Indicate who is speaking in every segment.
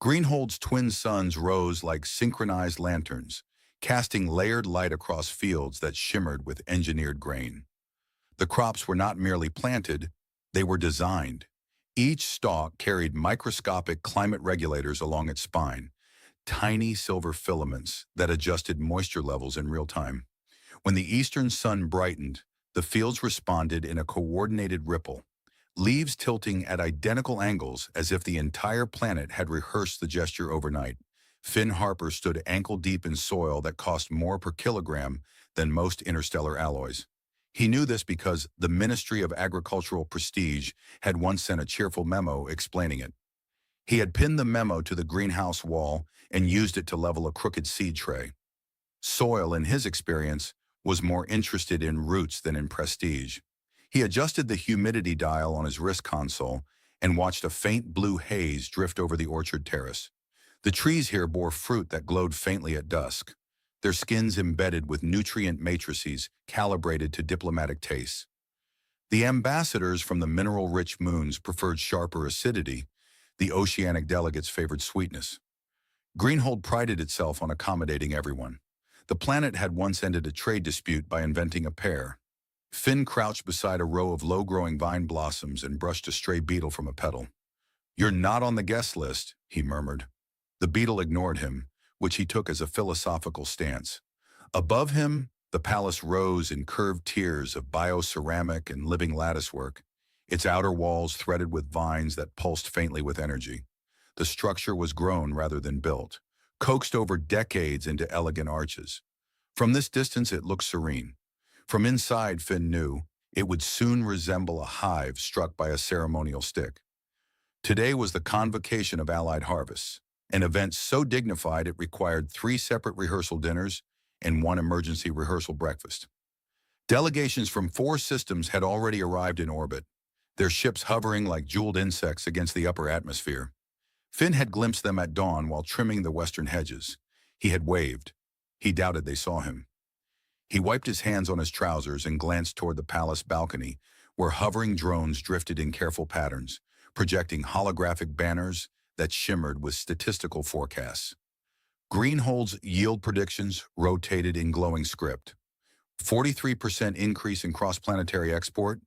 Speaker 1: Greenhold's twin suns rose like synchronized lanterns, casting layered light across fields that shimmered with engineered grain. The crops were not merely planted, they were designed. Each stalk carried microscopic climate regulators along its spine, tiny silver filaments that adjusted moisture levels in real time. When the eastern sun brightened, the fields responded in a coordinated ripple, leaves tilting at identical angles as if the entire planet had rehearsed the gesture overnight. Finn Harper stood ankle-deep in soil that cost more per kilogram than most interstellar alloys. He knew this because the Ministry of Agricultural Prestige had once sent a cheerful memo explaining it. He had pinned the memo to the greenhouse wall and used it to level a crooked seed tray. Soil, in his experience, was more interested in roots than in prestige. He adjusted the humidity dial on his wrist console and watched a faint blue haze drift over the orchard terrace. The trees here bore fruit that glowed faintly at dusk, their skins embedded with nutrient matrices calibrated to diplomatic tastes. The ambassadors from the mineral-rich moons preferred sharper acidity, the oceanic delegates favored sweetness. Greenhold prided itself on accommodating everyone. The planet had once ended a trade dispute by inventing a pair. Finn crouched beside a row of low-growing vine blossoms and brushed a stray beetle from a petal. "You're not on the guest list," he murmured. The beetle ignored him, which he took as a philosophical stance. Above him, the palace rose in curved tiers of bioceramic and living latticework, its outer walls threaded with vines that pulsed faintly with energy. The structure was grown rather than built, coaxed over decades into elegant arches. From this distance it looked serene. From inside, Finn knew, it would soon resemble a hive struck by a ceremonial stick. Today was the Convocation of Allied Harvests, an event so dignified it required 3 separate rehearsal dinners and 1 emergency rehearsal breakfast. Delegations from 4 systems had already arrived in orbit, their ships hovering like jeweled insects against the upper atmosphere. Finn had glimpsed them at dawn while trimming the western hedges. He had waved. He doubted they saw him. He wiped his hands on his trousers and glanced toward the palace balcony, where hovering drones drifted in careful patterns, projecting holographic banners that shimmered with statistical forecasts. Greenhold's yield predictions rotated in glowing script. 43% increase in cross-planetary export,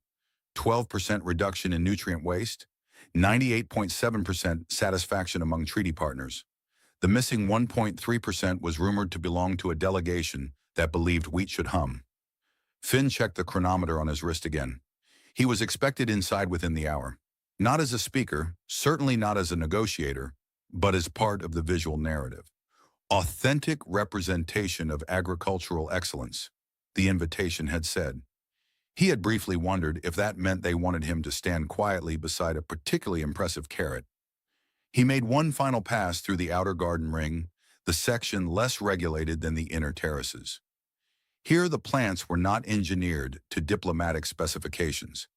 Speaker 1: 12% reduction in nutrient waste, 98.7% satisfaction among treaty partners. The missing 1.3% was rumored to belong to a delegation that believed wheat should hum. Finn checked the chronometer on his wrist again. He was expected inside within the hour. Not as a speaker, certainly not as a negotiator, but as part of the visual narrative. Authentic representation of agricultural excellence, the invitation had said. He had briefly wondered if that meant they wanted him to stand quietly beside a particularly impressive carrot. He made one final pass through the outer garden ring, the section less regulated than the inner terraces. Here the plants were not engineered to diplomatic specifications.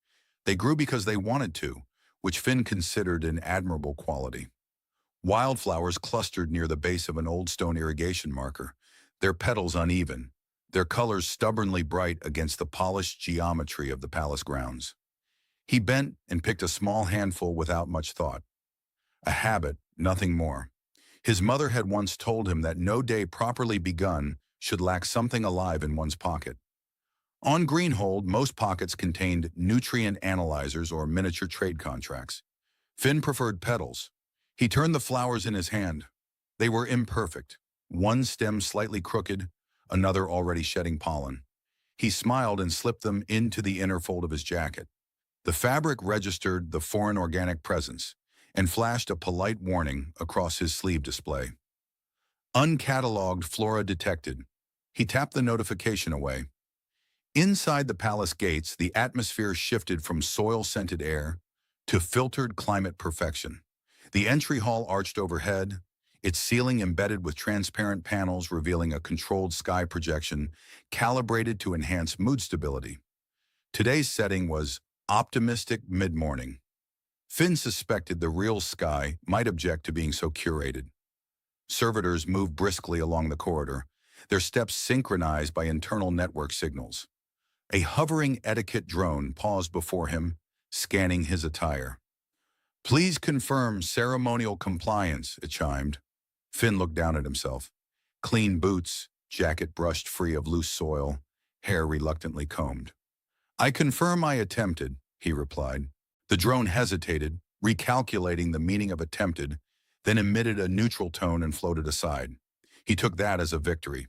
Speaker 1: They grew because they wanted to, which Finn considered an admirable quality. Wildflowers clustered near the base of an old stone irrigation marker, their petals uneven, their colors stubbornly bright against the polished geometry of the palace grounds. He bent and picked a small handful without much thought. A habit, nothing more. His mother had once told him that no day properly begun should lack something alive in one's pocket. On Greenhold, most pockets contained nutrient analyzers or miniature trade contracts. Finn preferred petals. He turned the flowers in his hand. They were imperfect, one stem slightly crooked, another already shedding pollen. He smiled and slipped them into the inner fold of his jacket. The fabric registered the foreign organic presence and flashed a polite warning across his sleeve display. Uncatalogued flora detected. He tapped the notification away. Inside the palace gates, the atmosphere shifted from soil-scented air to filtered climate perfection. The entry hall arched overhead, its ceiling embedded with transparent panels revealing a controlled sky projection calibrated to enhance mood stability. Today's setting was optimistic mid-morning. Finn suspected the real sky might object to being so curated. Servitors moved briskly along the corridor, their steps synchronized by internal network signals. A hovering etiquette drone paused before him, scanning his attire. Please confirm ceremonial compliance, it chimed. Finn looked down at himself. Clean boots, jacket brushed free of loose soil, hair reluctantly combed. I confirm I attempted, he replied. The drone hesitated, recalculating the meaning of attempted, then emitted a neutral tone and floated aside. He took that as a victory.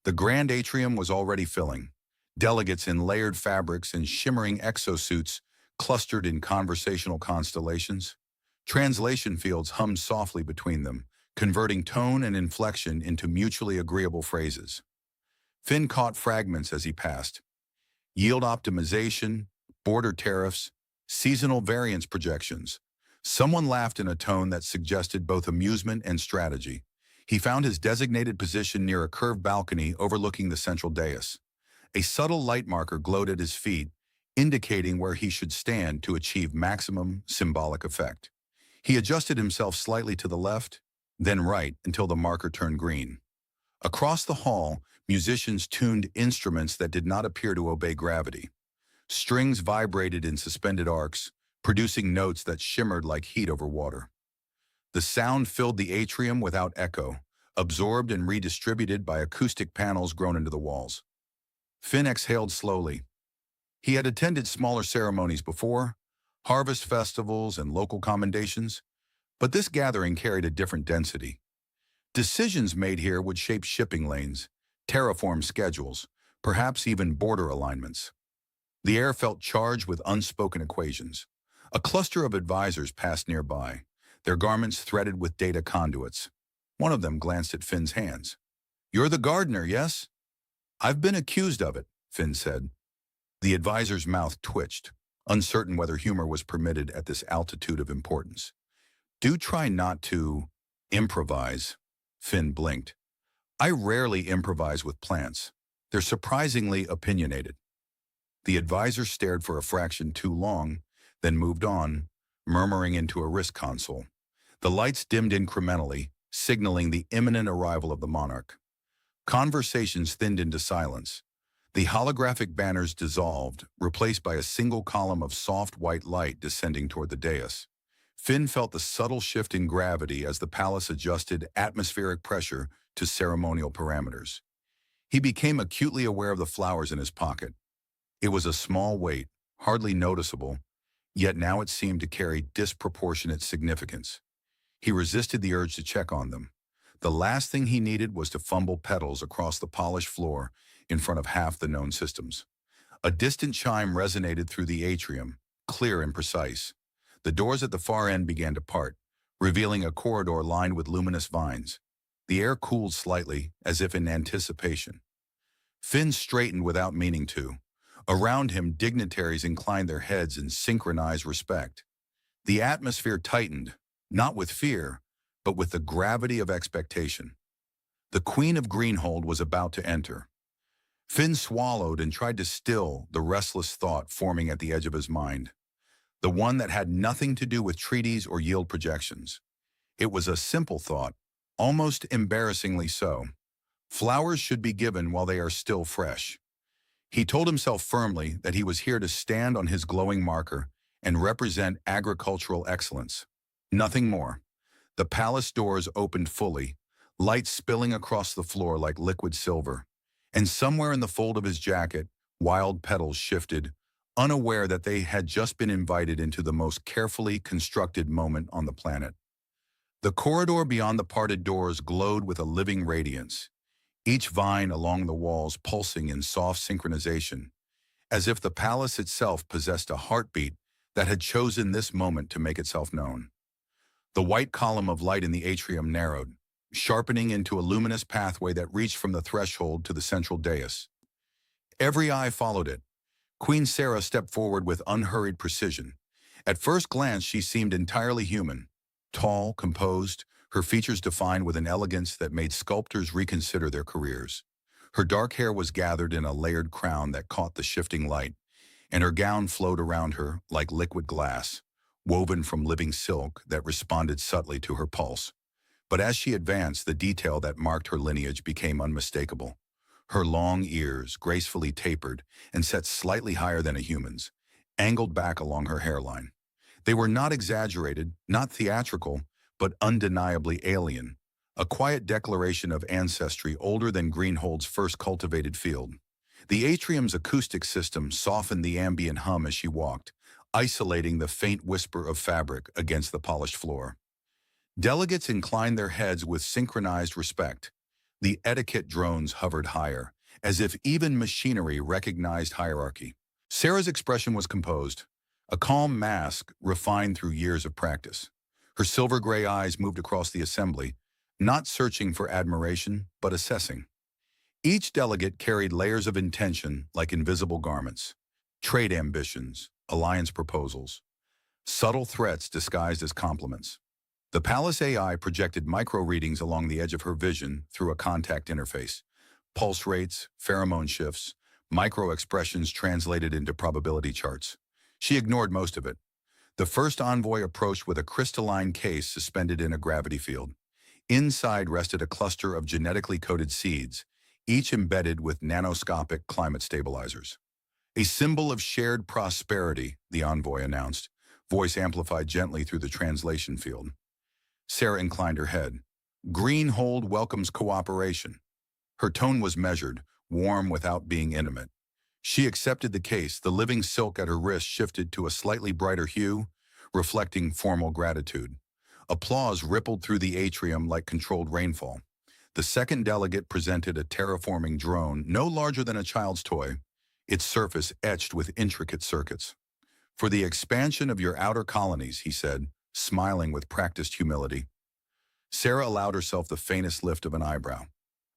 Speaker 1: The grand atrium was already filling. Delegates in layered fabrics and shimmering exosuits clustered in conversational constellations. Translation fields hummed softly between them, converting tone and inflection into mutually agreeable phrases. Finn caught fragments as he passed. Yield optimization, border tariffs, seasonal variance projections. Someone laughed in a tone that suggested both amusement and strategy. He found his designated position near a curved balcony overlooking the central dais. A subtle light marker glowed at his feet, indicating where he should stand to achieve maximum symbolic effect. He adjusted himself slightly to the left, then right until the marker turned green. Across the hall, musicians tuned instruments that did not appear to obey gravity. Strings vibrated in suspended arcs, producing notes that shimmered like heat over water. The sound filled the atrium without echo, absorbed and redistributed by acoustic panels grown into the walls. Finn exhaled slowly. He had attended smaller ceremonies before, harvest festivals and local commendations, but this gathering carried a different density. Decisions made here would shape shipping lanes, terraform schedules, perhaps even border alignments. The air felt charged with unspoken equations. A cluster of advisors passed nearby, their garments threaded with data conduits. One of them glanced at Finn's hands. You're the gardener, yes? I've been accused of it, Finn said. The advisor's mouth twitched, uncertain whether humor was permitted at this altitude of importance. Do try not to improvise, Finn blinked. I rarely improvise with plants. They're surprisingly opinionated. The advisor stared for a fraction too long, then moved on, murmuring into a wrist console. The lights dimmed incrementally, signaling the imminent arrival of the monarch. Conversations thinned into silence. The holographic banners dissolved, replaced by a single column of soft white light descending toward the dais. Finn felt the subtle shift in gravity as the palace adjusted atmospheric pressure to ceremonial parameters. He became acutely aware of the flowers in his pocket. It was a small weight, hardly noticeable, yet now it seemed to carry disproportionate significance. He resisted the urge to check on them. The last thing he needed was to fumble petals across the polished floor in front of half the known systems. A distant chime resonated through the atrium, clear and precise. The doors at the far end began to part, revealing a corridor lined with luminous vines. The air cooled slightly, as if in anticipation. Finn straightened without meaning to. Around him, dignitaries inclined their heads in synchronized respect. The atmosphere tightened, not with fear, but with the gravity of expectation. The Queen of Greenhold was about to enter. Finn swallowed and tried to still the restless thought forming at the edge of his mind, the one that had nothing to do with treaties or yield projections. It was a simple thought, almost embarrassingly so. Flowers should be given while they are still fresh. He told himself firmly that he was here to stand on his glowing marker and represent agricultural excellence. Nothing more. The palace doors opened fully, light spilling across the floor like liquid silver. And somewhere in the fold of his jacket, wild petals shifted, unaware that they had just been invited into the most carefully constructed moment on the planet. The corridor beyond the parted doors glowed with a living radiance, each vine along the walls pulsing in soft synchronization, as if the palace itself possessed a heartbeat that had chosen this moment to make itself known. The white column of light in the atrium narrowed, sharpening into a luminous pathway that reached from the threshold to the central dais. Every eye followed it. Queen Sera stepped forward with unhurried precision. At first glance, she seemed entirely human. Tall, composed, her features defined with an elegance that made sculptors reconsider their careers. Her dark hair was gathered in a layered crown that caught the shifting light, and her gown flowed around her like liquid glass, woven from living silk that responded subtly to her pulse. But as she advanced, the detail that marked her lineage became unmistakable. Her long ears, gracefully tapered and set slightly higher than a human's, angled back along her hairline. They were not exaggerated, not theatrical, but undeniably alien, a quiet declaration of ancestry older than Greenhold's first cultivated field. The atrium's acoustic system softened the ambient hum as she walked, isolating the faint whisper of fabric against the polished floor. Delegates inclined their heads with synchronized respect. The etiquette drones hovered higher, as if even machinery recognized hierarchy. Sera's expression was composed, a calm mask refined through years of practice. Her silver-gray eyes moved across the assembly, not searching for admiration, but assessing. Each delegate carried layers of intention like invisible garments. Trade ambitions, alliance proposals, subtle threats disguised as compliments. The Palace AI projected micro-readings along the edge of her vision through a contact interface. Pulse rates, pheromone shifts, micro-expressions translated into probability charts. She ignored most of it. The first envoy approached with a crystalline case suspended in a gravity field. Inside rested a cluster of genetically coded seeds, each embedded with nanoscopic climate stabilizers. A symbol of shared prosperity, the envoy announced, voice amplified gently through the translation field. Sera inclined her head. Greenhold welcomes cooperation. Her tone was measured, warm without being intimate. She accepted the case. The living silk at her wrist shifted to a slightly brighter hue, reflecting formal gratitude. Applause rippled through the atrium like controlled rainfall. The second delegate presented a terraforming drone no larger than a child's toy, its surface etched with intricate circuits. For the expansion of your outer colonies, he said, smiling with practiced humility. Sera allowed herself the faintest lift of an eyebrow.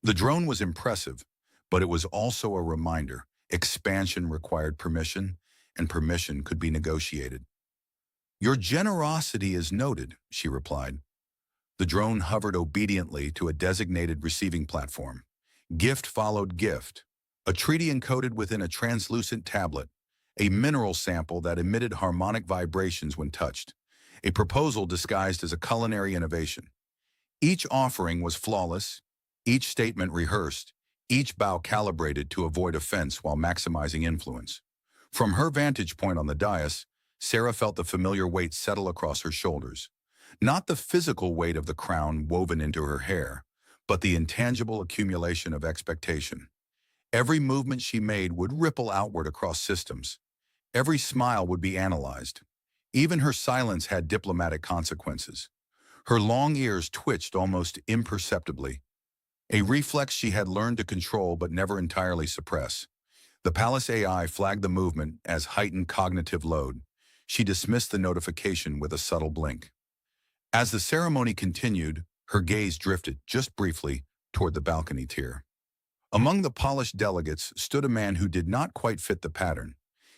Speaker 1: The drone was impressive, but it was also a reminder. Expansion required permission, and permission could be negotiated. Your generosity is noted, she replied. The drone hovered obediently to a designated receiving platform. Gift followed gift, a treaty encoded within a translucent tablet, a mineral sample that emitted harmonic vibrations when touched, a proposal disguised as a culinary innovation. Each offering was flawless, each statement rehearsed, each bow calibrated to avoid offense while maximizing influence. From her vantage point on the dais, Sera felt the familiar weight settle across her shoulders. Not the physical weight of the crown woven into her hair, but the intangible accumulation of expectation. Every movement she made would ripple outward across systems. Every smile would be analyzed. Even her silence had diplomatic consequences. Her long ears twitched almost imperceptibly, a reflex she had learned to control but never entirely suppress. The Palace AI flagged the movement as heightened cognitive load. She dismissed the notification with a subtle blink. As the ceremony continued, her gaze drifted, just briefly, toward the balcony tier. Among the polished delegates stood a man who did not quite fit the pattern.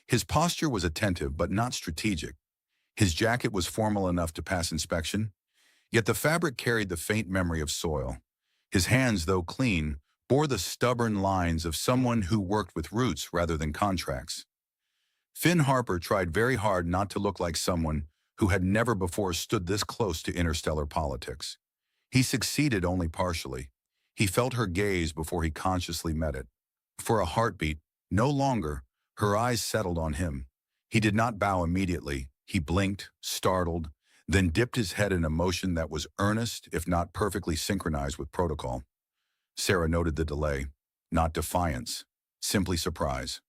Speaker 1: His posture was attentive but not strategic. His jacket was formal enough to pass inspection, yet the fabric carried the faint memory of soil. His hands, though clean, bore the stubborn lines of someone who worked with roots rather than contracts. Finn Harper tried very hard not to look like someone who had never before stood this close to interstellar politics. He succeeded only partially. He felt her gaze before he consciously met it. For a heartbeat, no longer, her eyes settled on him. He did not bow immediately. He blinked, startled, then dipped his head in a motion that was earnest, if not perfectly synchronized with protocol. Sera noted the delay, not defiance, simply surprise.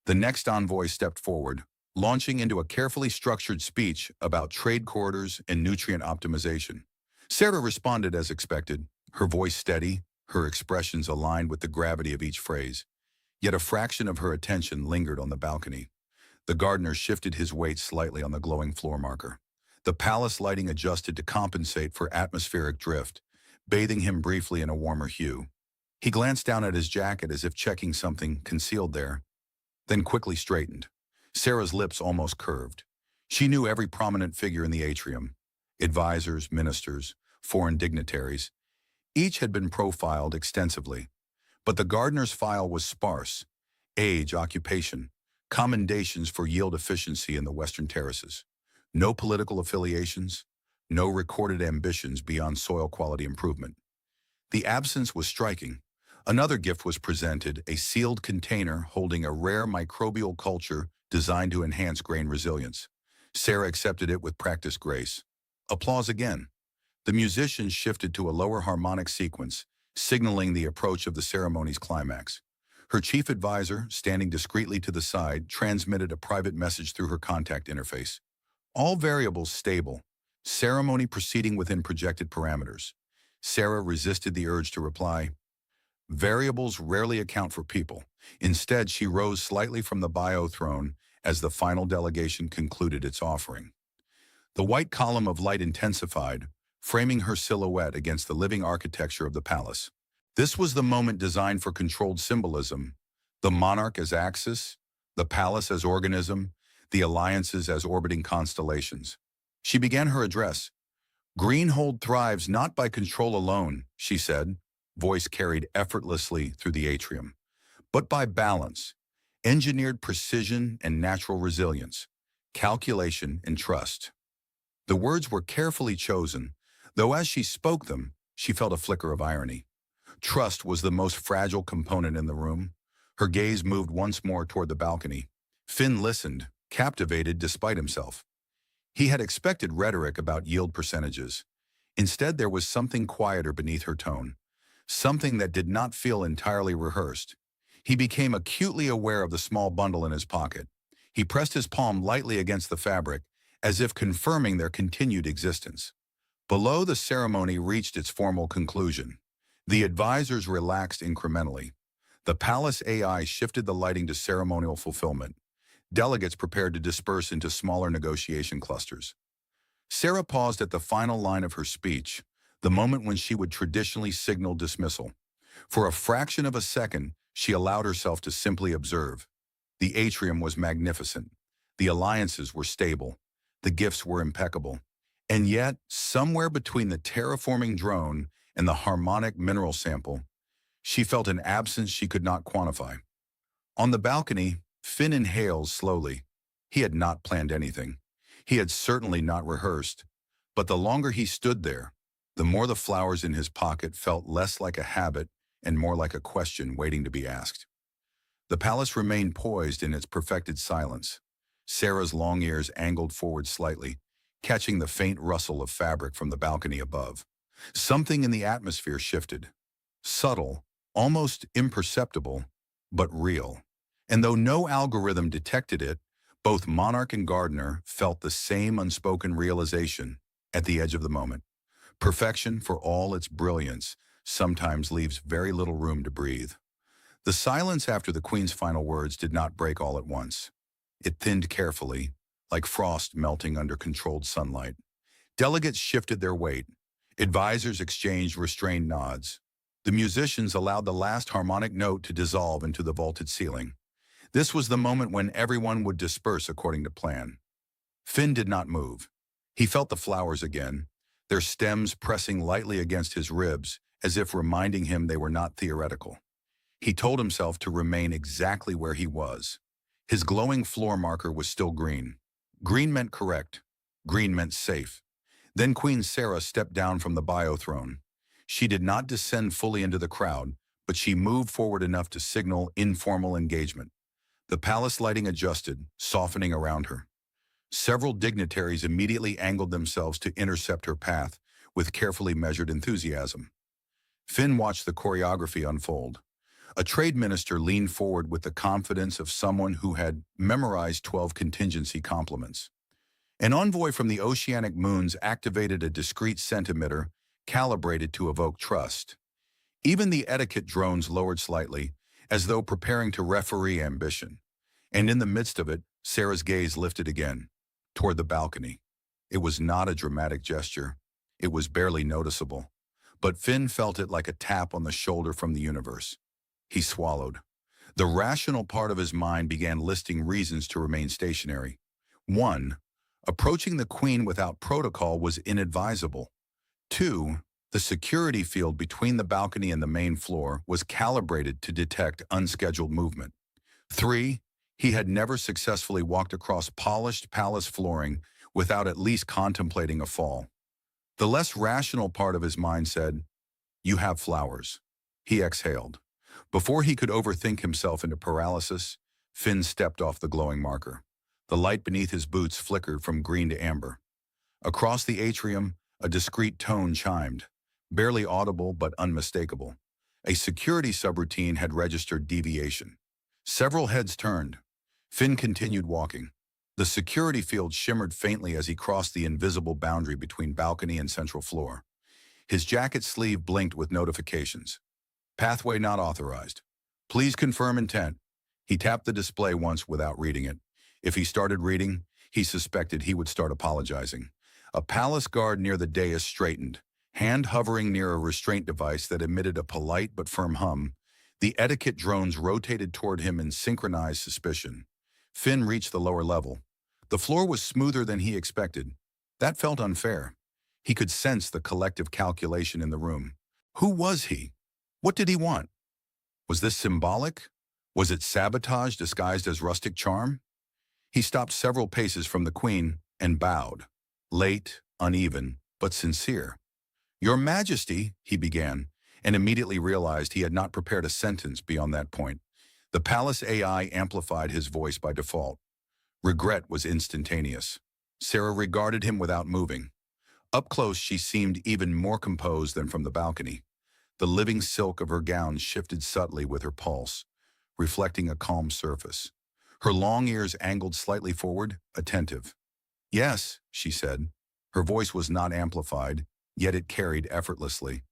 Speaker 1: The next envoy stepped forward, launching into a carefully structured speech about trade corridors and nutrient optimization. Sera responded as expected, her voice steady, her expressions aligned with the gravity of each phrase. Yet a fraction of her attention lingered on the balcony. The gardener shifted his weight slightly on the glowing floor marker. The palace lighting adjusted to compensate for atmospheric drift, bathing him briefly in a warmer hue. He glanced down at his jacket as if checking something concealed there, then quickly straightened. Sera's lips almost curved. She knew every prominent figure in the atrium. Advisors, ministers, foreign dignitaries. Each had been profiled extensively. But the gardener's file was sparse. Age, occupation, commendations for yield efficiency in the Western Terraces. No political affiliations, no recorded ambitions beyond soil quality improvement. The absence was striking. Another gift was presented, a sealed container holding a rare microbial culture designed to enhance grain resilience. Sera accepted it with practiced grace. Applause again. The musicians shifted to a lower harmonic sequence, signaling the approach of the ceremony's climax. Her chief advisor, standing discreetly to the side, transmitted a private message through her contact interface. All variables stable. Ceremony proceeding within projected parameters. Sera resisted the urge to reply. Variables rarely account for people. Instead, she rose slightly from the bio throne as the final delegation concluded its offering. The white column of light intensified, framing her silhouette against the living architecture of the palace. This was the moment designed for controlled symbolism, the monarch as axis, the palace as organism, the alliances as orbiting constellations. She began her address. "Greenhold thrives not by control alone," she said, voice carried effortlessly through the atrium, "but by balance, engineered precision and natural resilience, calculation and trust." The words were carefully chosen, though as she spoke them, she felt a flicker of irony. Trust was the most fragile component in the room. Her gaze moved once more toward the balcony. Finn listened, captivated despite himself. He had expected rhetoric about yield percentages. Instead, there was something quieter beneath her tone, something that did not feel entirely rehearsed. He became acutely aware of the small bundle in his pocket. He pressed his palm lightly against the fabric, as if confirming their continued existence. Below, the ceremony reached its formal conclusion. The advisors relaxed incrementally. The palace AI shifted the lighting to ceremonial fulfillment. Delegates prepared to disperse into smaller negotiation clusters. Sera paused at the final line of her speech, the moment when she would traditionally signal dismissal. For a fraction of a second, she allowed herself to simply observe. The atrium was magnificent. The alliances were stable. The gifts were impeccable. And yet, somewhere between the terraforming drone and the harmonic mineral sample, she felt an absence she could not quantify. On the balcony, Finn inhaled slowly. He had not planned anything. He had certainly not rehearsed. But the longer he stood there, the more the flowers in his pocket felt less like a habit and more like a question waiting to be asked. The palace remained poised in its perfected silence. Sera's long ears angled forward slightly, catching the faint rustle of fabric from the balcony above. Something in the atmosphere shifted. Subtle, almost imperceptible, but real. And though no algorithm detected it, both monarch and gardener felt the same unspoken realization at the edge of the moment. Perfection, for all its brilliance, sometimes leaves very little room to breathe. The silence after the Queen's final words did not break all at once. It thinned carefully, like frost melting under controlled sunlight. Delegates shifted their weight. Advisors exchanged restrained nods. The musicians allowed the last harmonic note to dissolve into the vaulted ceiling. This was the moment when everyone would disperse according to plan. Finn did not move. He felt the flowers again, their stems pressing lightly against his ribs, as if reminding him they were not theoretical. He told himself to remain exactly where he was. His glowing floor marker was still green. Green meant correct. Green meant safe. Then Queen Sera stepped down from the bio throne. She did not descend fully into the crowd, but she moved forward enough to signal informal engagement. The palace lighting adjusted, softening around her. Several dignitaries immediately angled themselves to intercept her path with carefully measured enthusiasm. Finn watched the choreography unfold. A trade minister leaned forward with the confidence of someone who had memorized 12 contingency compliments. An envoy from the oceanic moons activated a discreet centimeter calibrated to evoke trust. Even the etiquette drones lowered slightly, as though preparing to referee ambition. And in the midst of it, Sera's gaze lifted again, toward the balcony. It was not a dramatic gesture. It was barely noticeable. But Finn felt it like a tap on the shoulder from the universe. He swallowed. The rational part of his mind began listing reasons to remain stationary. 1. Approaching the Queen without protocol was inadvisable. 2. The security field between the balcony and the main floor was calibrated to detect unscheduled movement. 3. He had never successfully walked across polished palace flooring without at least contemplating a fall. The less rational part of his mind said, "You have flowers." He exhaled. Before he could overthink himself into paralysis, Finn stepped off the glowing marker. The light beneath his boots flickered from green to amber. Across the atrium, a discreet tone chimed, barely audible but unmistakable. A security subroutine had registered deviation. Several heads turned. Finn continued walking. The security field shimmered faintly as he crossed the invisible boundary between balcony and central floor. His jacket sleeve blinked with notifications. Pathway not authorized. Please confirm intent. He tapped the display once without reading it. If he started reading, he suspected he would start apologizing. A palace guard near the dais straightened, hand hovering near a restraint device that emitted a polite but firm hum. The etiquette drones rotated toward him in synchronized suspicion. Finn reached the lower level. The floor was smoother than he expected. That felt unfair. He could sense the collective calculation in the room. Who was he? What did he want? Was this symbolic? Was it sabotage disguised as rustic charm? He stopped several paces from the Queen and bowed. Late, uneven, but sincere. "Your Majesty," he began, and immediately realized he had not prepared a sentence beyond that point. The palace AI amplified his voice by default. Regret was instantaneous. Sera regarded him without moving. Up close, she seemed even more composed than from the balcony. The living silk of her gown shifted subtly with her pulse, reflecting a calm surface. Her long ears angled slightly forward, attentive. "Yes," she said. Her voice was not amplified, yet it carried effortlessly.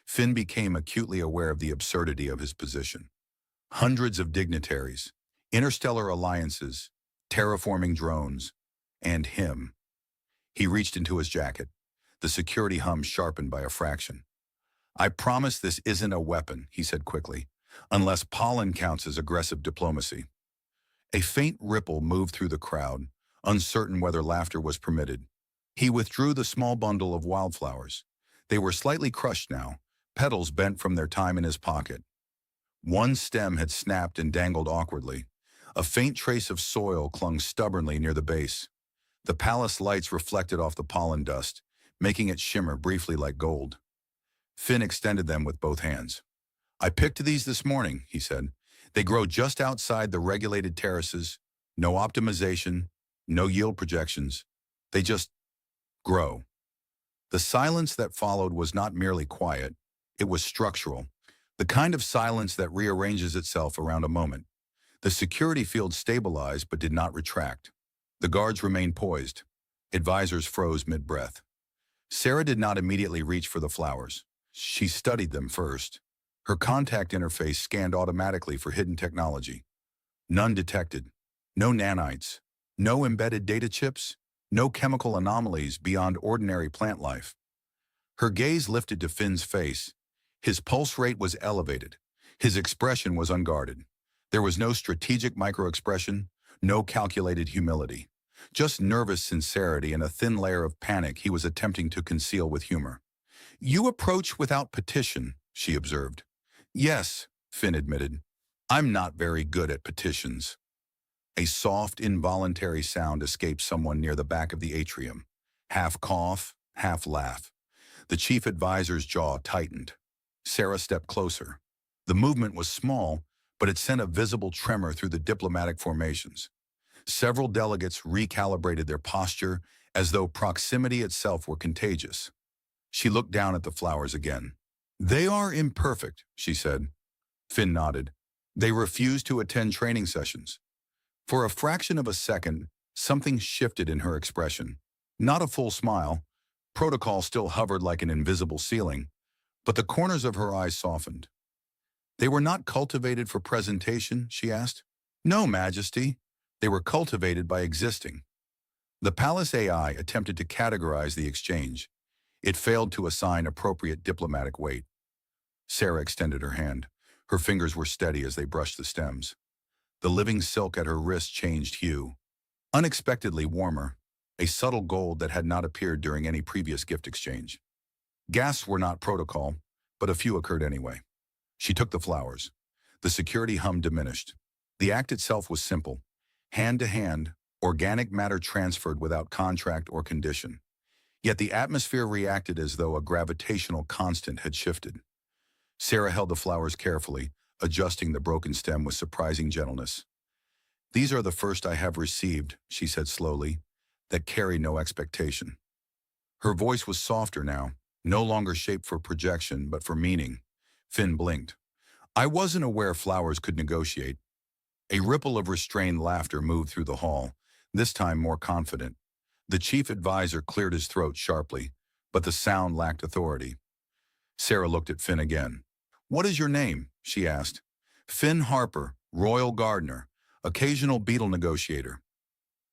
Speaker 1: Finn became acutely aware of the absurdity of his position. Hundreds of dignitaries, interstellar alliances, terraforming drones, and him. He reached into his jacket, the security hum sharpened by a fraction. "I promise this isn't a weapon," he said quickly, "unless pollen counts as aggressive diplomacy." A faint ripple moved through the crowd, uncertain whether laughter was permitted. He withdrew the small bundle of wildflowers. They were slightly crushed now, petals bent from their time in his pocket. One stem had snapped and dangled awkwardly. A faint trace of soil clung stubbornly near the base. The palace lights reflected off the pollen dust, making it shimmer briefly like gold. Finn extended them with both hands. "I picked these this morning," he said. "They grow just outside the regulated terraces. No optimization, no yield projections. They just grow." The silence that followed was not merely quiet, it was structural. The kind of silence that rearranges itself around a moment. The security field stabilized but did not retract. The guards remained poised. Advisors froze mid-breath. Sera did not immediately reach for the flowers. She studied them first. Her contact interface scanned automatically for hidden technology. None detected. No nanites. No embedded data chips. No chemical anomalies beyond ordinary plant life. Her gaze lifted to Finn's face. His pulse rate was elevated. His expression was unguarded. There was no strategic micro-expression, no calculated humility. Just nervous sincerity and a thin layer of panic he was attempting to conceal with humor. "You approach without petition," she observed. "Yes," Finn admitted. "I'm not very good at petitions." A soft, involuntary sound escaped someone near the back of the atrium. Half cough, half laugh. The chief advisor's jaw tightened. Sera stepped closer. The movement was small, but it sent a visible tremor through the diplomatic formations. Several delegates recalibrated their posture as though proximity itself were contagious. She looked down at the flowers again. "They are imperfect," she said. Finn nodded. "They refuse to attend training sessions." For a fraction of a second, something shifted in her expression. Not a full smile. Protocol still hovered like an invisible ceiling, but the corners of her eyes softened. "They were not cultivated for presentation?" she asked. "No, Majesty. They were cultivated by existing." The Palace AI attempted to categorize the exchange. It failed to assign appropriate diplomatic weight. Sera extended her hand. Her fingers were steady as they brushed the stems. The living silk at her wrist changed hue. Unexpectedly warmer, a subtle gold that had not appeared during any previous gift exchange. Gasps were not protocol, but a few occurred anyway. She took the flowers. The security hum diminished. The act itself was simple. Hand to hand, organic matter transferred without contract or condition. Yet the atmosphere reacted as though a gravitational constant had shifted. Sera held the flowers carefully, adjusting the broken stem with surprising gentleness. "These are the first I have received," she said slowly, "that carry no expectation." Her voice was softer now, no longer shaped for projection but for meaning. Finn blinked. "I wasn't aware flowers could negotiate." A ripple of restrained laughter moved through the hall, this time more confident. The chief advisor cleared his throat sharply, but the sound lacked authority. Sera looked at Finn again. "What is your name?" she asked. "Finn Harper, Royal Gardener, occasional beetle negotiator."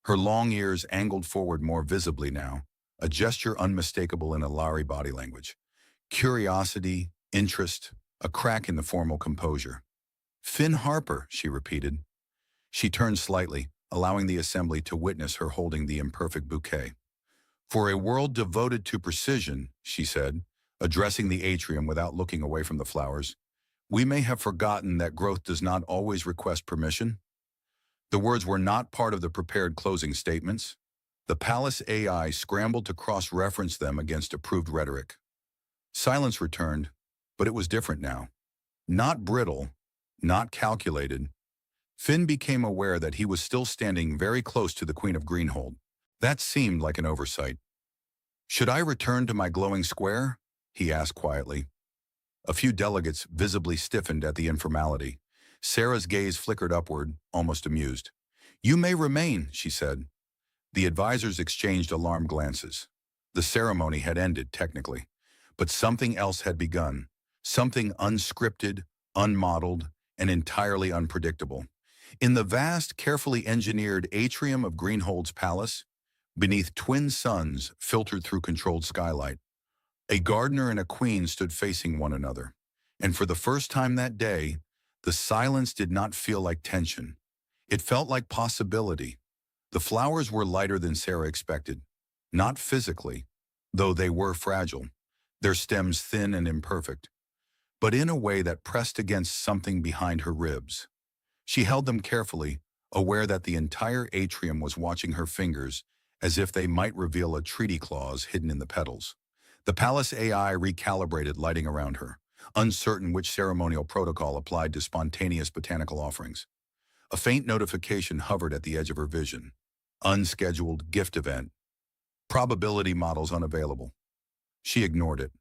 Speaker 1: Her long ears angled forward more visibly now, a gesture unmistakable in Alari body language. Curiosity, interest, a crack in the formal composure. "Finn Harper," she repeated. She turned slightly, allowing the assembly to witness her holding the imperfect bouquet. "For a world devoted to precision," she said, addressing the atrium without looking away from the flowers, "we may have forgotten that growth does not always request permission." The words were not part of the prepared closing statements. The Palace AI scrambled to cross-reference them against approved rhetoric. Silence returned, but it was different now. Not brittle, not calculated. Finn became aware that he was still standing very close to the Queen of Greenhold. That seemed like an oversight. "Should I return to my glowing square?" he asked quietly. A few delegates visibly stiffened at the informality. Sera's gaze flickered upward, almost amused. "You may remain," she said. The advisors exchanged alarmed glances. The ceremony had ended, technically, but something else had begun, something unscripted, unmodeled, and entirely unpredictable. In the vast, carefully engineered atrium of Greenhold's palace, beneath twin suns filtered through controlled skylight, a gardener and a queen stood facing one another. And for the first time that day, the silence did not feel like tension. It felt like possibility. The flowers were lighter than Sera expected. Not physically, though they were fragile, their stems thin and imperfect, but in a way that pressed against something behind her ribs. She held them carefully, aware that the entire atrium was watching her fingers as if they might reveal a treaty clause hidden in the petals. The Palace AI recalibrated, lighting around her, uncertain which ceremonial protocol applied to spontaneous botanical offerings. A faint notification hovered at the edge of her vision. Unscheduled gift event. Probability models unavailable. She ignored it.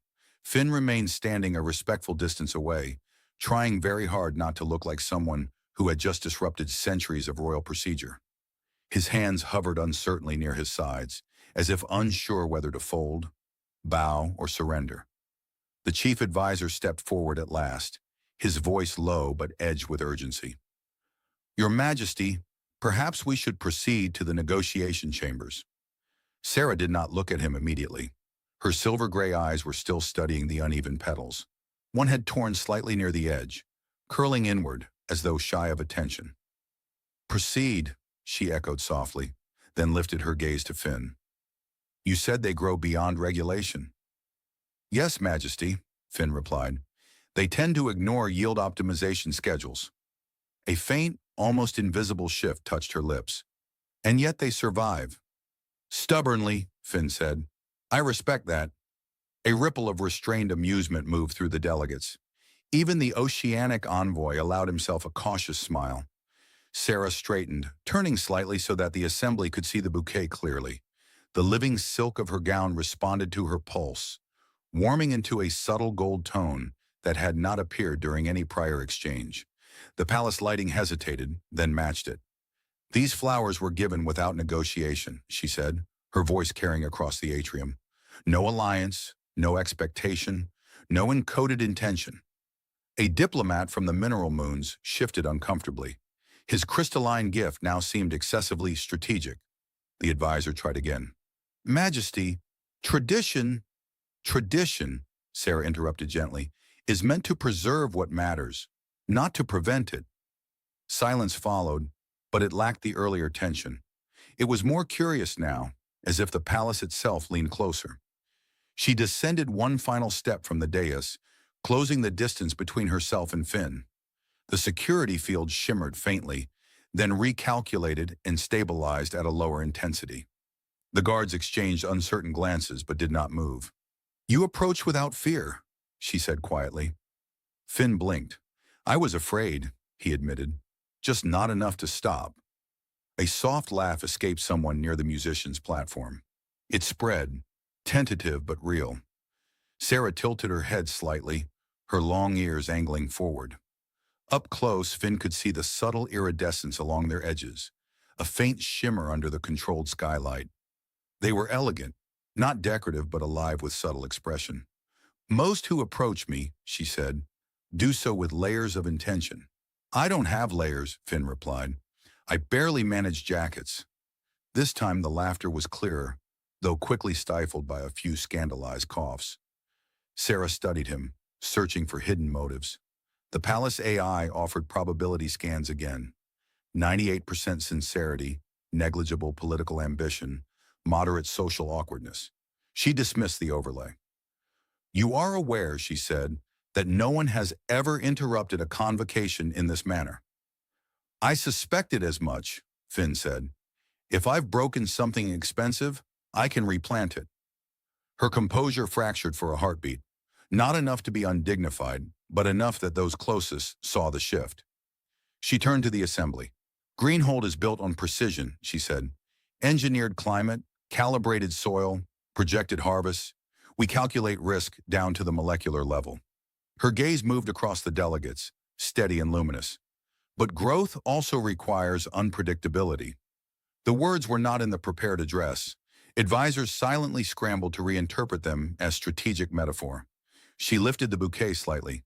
Speaker 1: Finn remained standing a respectful distance away, trying very hard not to look like someone who had just disrupted centuries of royal procedure. His hands hovered uncertainly near his sides, as if unsure whether to fold, bow, or surrender. The chief advisor stepped forward at last, his voice low but edged with urgency. "Your Majesty, perhaps we should proceed to the negotiation chambers." Sera did not look at him immediately. Her silver-gray eyes were still studying the uneven petals. One had torn slightly near the edge, curling inward as though shy of attention. "Proceed," she echoed softly, then lifted her gaze to Finn. "You said they grow beyond regulation." "Yes, Majesty," Finn replied. "They tend to ignore yield optimization schedules." A faint, almost invisible shift touched her lips. "And yet they survive." "Stubbornly," Finn said. "I respect that." A ripple of restrained amusement moved through the delegates. Even the oceanic envoy allowed himself a cautious smile. Sera straightened, turning slightly so that the assembly could see the bouquet clearly. The living silk of her gown responded to her pulse, warming into a subtle gold tone that had not appeared during any prior exchange. The palace lighting hesitated, then matched it. "These flowers were given without negotiation," she said, her voice carrying across the atrium. "No alliance, no expectation, no encoded intention." A diplomat from the mineral moons shifted uncomfortably. His crystalline gift now seemed excessively strategic. The advisor tried again. "Majesty, tradition," Sera interrupted gently, "is meant to preserve what matters, not to prevent it." Silence followed, but it lacked the earlier tension. It was more curious now, as if the palace itself leaned closer. She descended one final step from the dais, closing the distance between herself and Finn. The security field shimmered faintly, then recalculated and stabilized at a lower intensity. The guards exchanged uncertain glances but did not move. "You approach without fear," she said quietly. Finn blinked. "I was afraid," he admitted. "Just not enough to stop." A soft laugh escaped someone near the musician's platform. It spread, tentative but real. Sera tilted her head slightly, her long ears angling forward. Up close, Finn could see the subtle iridescence along their edges, a faint shimmer under the controlled skylight. They were elegant, not decorative but alive with subtle expression. Most who approach me, she said, do so with layers of intention. I don't have layers, Finn replied. I barely manage jackets. This time the laughter was clearer, though quickly stifled by a few scandalized coughs. Sera studied him, searching for hidden motives. The Palace AI offered probability scans again. 98% sincerity, negligible political ambition, moderate social awkwardness. She dismissed the overlay. You are aware, she said, that no one has ever interrupted a convocation in this manner. I suspected as much, Finn said. If I've broken something expensive, I can replant it. Her composure fractured for a heartbeat. Not enough to be undignified, but enough that those closest saw the shift. She turned to the assembly. Greenhold is built on precision, she said. Engineered climate, calibrated soil, projected harvests. We calculate risk down to the molecular level. Her gaze moved across the delegates, steady and luminous. But growth also requires unpredictability. The words were not in the prepared address. Advisors silently scrambled to reinterpret them as strategic metaphor. She lifted the bouquet slightly.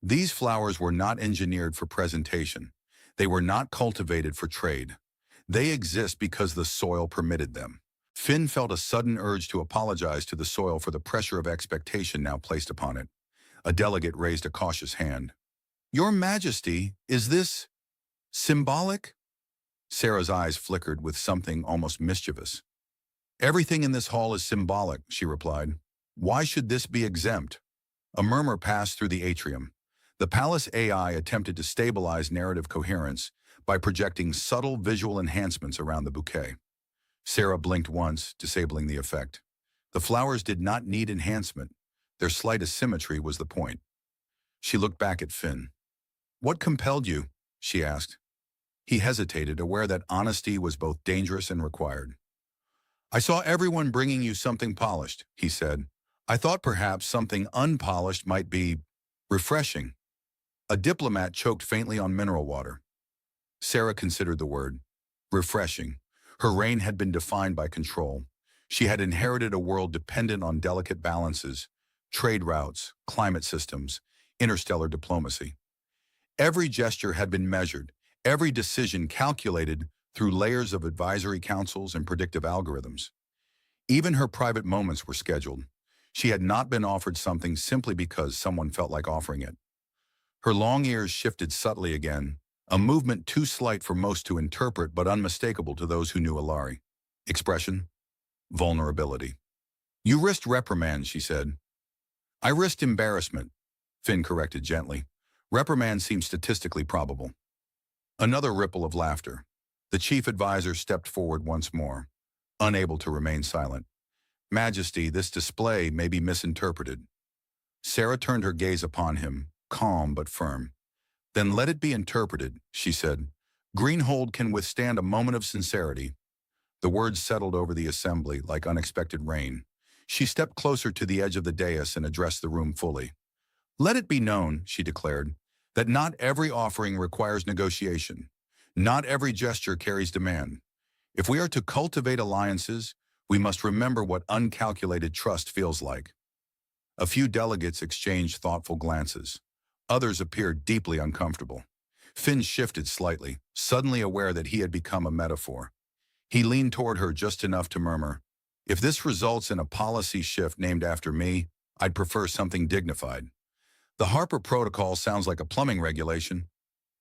Speaker 1: These flowers were not engineered for presentation. They were not cultivated for trade. They exist because the soil permitted them. Finn felt a sudden urge to apologize to the soil for the pressure of expectation now placed upon it. A delegate raised a cautious hand. Your Majesty, is this symbolic? Sera's eyes flickered with something almost mischievous. Everything in this hall is symbolic, she replied. Why should this be exempt? A murmur passed through the atrium. The Palace AI attempted to stabilize narrative coherence by projecting subtle visual enhancements around the bouquet. Sera blinked once, disabling the effect. The flowers did not need enhancement. Their slight asymmetry was the point. She looked back at Finn. What compelled you? She asked. He hesitated, aware that honesty was both dangerous and required. I saw everyone bringing you something polished, he said. I thought perhaps something unpolished might be refreshing. A diplomat choked faintly on mineral water. Sera considered the word. Refreshing. Her reign had been defined by control. She had inherited a world dependent on delicate balances, trade routes, climate systems, interstellar diplomacy. Every gesture had been measured, every decision calculated through layers of advisory councils and predictive algorithms. Even her private moments were scheduled. She had not been offered something simply because someone felt like offering it. Her long ears shifted subtly again, a movement too slight for most to interpret but unmistakable to those who knew Alari. Expression, vulnerability. You risked reprimand, she said. I risked embarrassment, Finn corrected gently. Reprimand seems statistically probable. Another ripple of laughter. The chief advisor stepped forward once more, unable to remain silent. Majesty, this display may be misinterpreted. Sera turned her gaze upon him, calm but firm. Then let it be interpreted, she said. Greenhold can withstand a moment of sincerity. The words settled over the assembly like unexpected rain. She stepped closer to the edge of the dais and addressed the room fully. Let it be known, she declared, that not every offering requires negotiation. Not every gesture carries demand. If we are to cultivate alliances, we must remember what uncalculated trust feels like. A few delegates exchanged thoughtful glances. Others appeared deeply uncomfortable. Finn shifted slightly, suddenly aware that he had become a metaphor. He leaned toward her just enough to murmur, if this results in a policy shift named after me, I'd prefer something dignified. The Harper Protocol sounds like a plumbing regulation.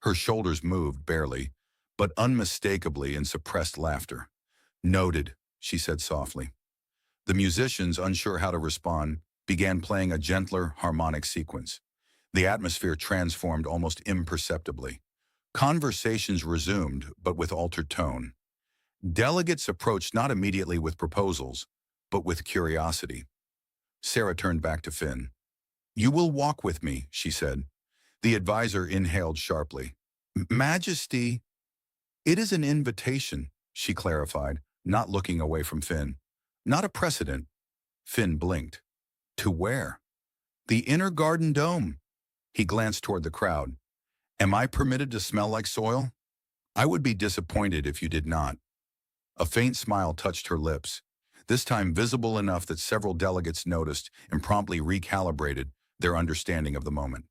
Speaker 1: Her shoulders moved barely, but unmistakably in suppressed laughter. Noted, she said softly. The musicians, unsure how to respond, began playing a gentler, harmonic sequence. The atmosphere transformed almost imperceptibly. Conversations resumed, but with altered tone. Delegates approached not immediately with proposals, but with curiosity. Sera turned back to Finn. You will walk with me, she said. The advisor inhaled sharply. Majesty, It is an invitation, she clarified, not looking away from Finn. Not a precedent. Finn blinked. To where? The inner garden dome. He glanced toward the crowd. Am I permitted to smell like soil? I would be disappointed if you did not. A faint smile touched her lips, this time visible enough that several delegates noticed and promptly recalibrated their understanding of the moment.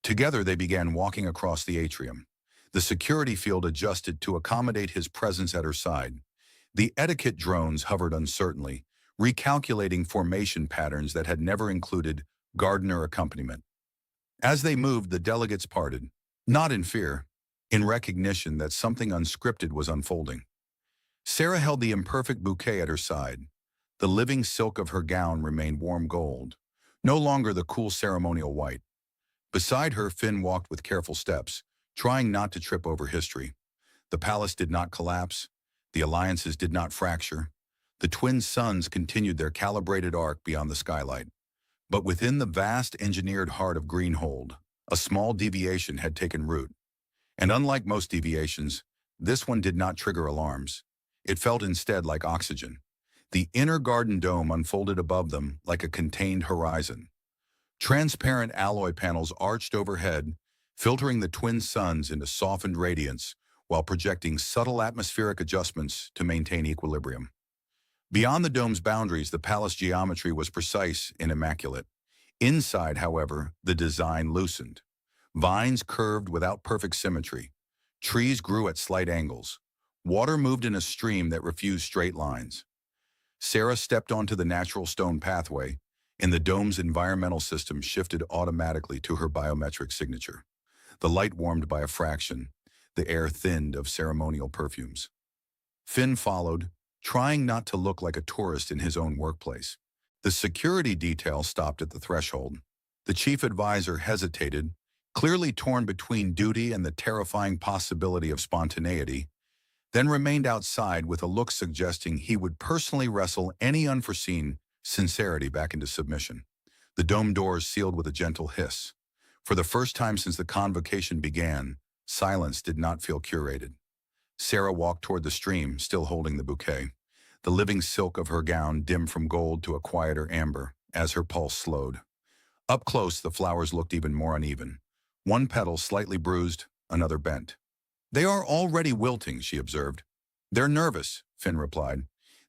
Speaker 1: Together they began walking across the atrium. The security field adjusted to accommodate his presence at her side. The etiquette drones hovered uncertainly, recalculating formation patterns that had never included gardener accompaniment. As they moved, the delegates parted, not in fear, in recognition that something unscripted was unfolding. Sera held the imperfect bouquet at her side. The living silk of her gown remained warm gold, no longer the cool ceremonial white. Beside her, Finn walked with careful steps, trying not to trip over history. The palace did not collapse. The alliances did not fracture. The twin suns continued their calibrated arc beyond the skylight. But within the vast engineered heart of Greenhold, a small deviation had taken root. And unlike most deviations, this one did not trigger alarms. It felt instead like oxygen. The inner garden dome unfolded above them like a contained horizon. Transparent alloy panels arched overhead, filtering the twin suns into softened radiance while projecting subtle atmospheric adjustments to maintain equilibrium. Beyond the dome's boundaries, the palace geometry was precise and immaculate. Inside, however, the design loosened. Vines curved without perfect symmetry. Trees grew at slight angles. Water moved in a stream that refused straight lines. Sera stepped onto the natural stone pathway, and the dome's environmental system shifted automatically to her biometric signature. The light warmed by a fraction, the air thinned of ceremonial perfumes. Finn followed, trying not to look like a tourist in his own workplace. The security detail stopped at the threshold. The chief advisor hesitated, clearly torn between duty and the terrifying possibility of spontaneity, then remained outside with a look suggesting he would personally wrestle any unforeseen sincerity back into submission. The dome doors sealed with a gentle hiss. For the first time since the convocation began, silence did not feel curated. Sera walked toward the stream, still holding the bouquet. The living silk of her gown dimmed from gold to a quieter amber as her pulse slowed. Up close, the flowers looked even more uneven. One petal slightly bruised, another bent. They are already wilting, she observed. They're nervous, Finn replied.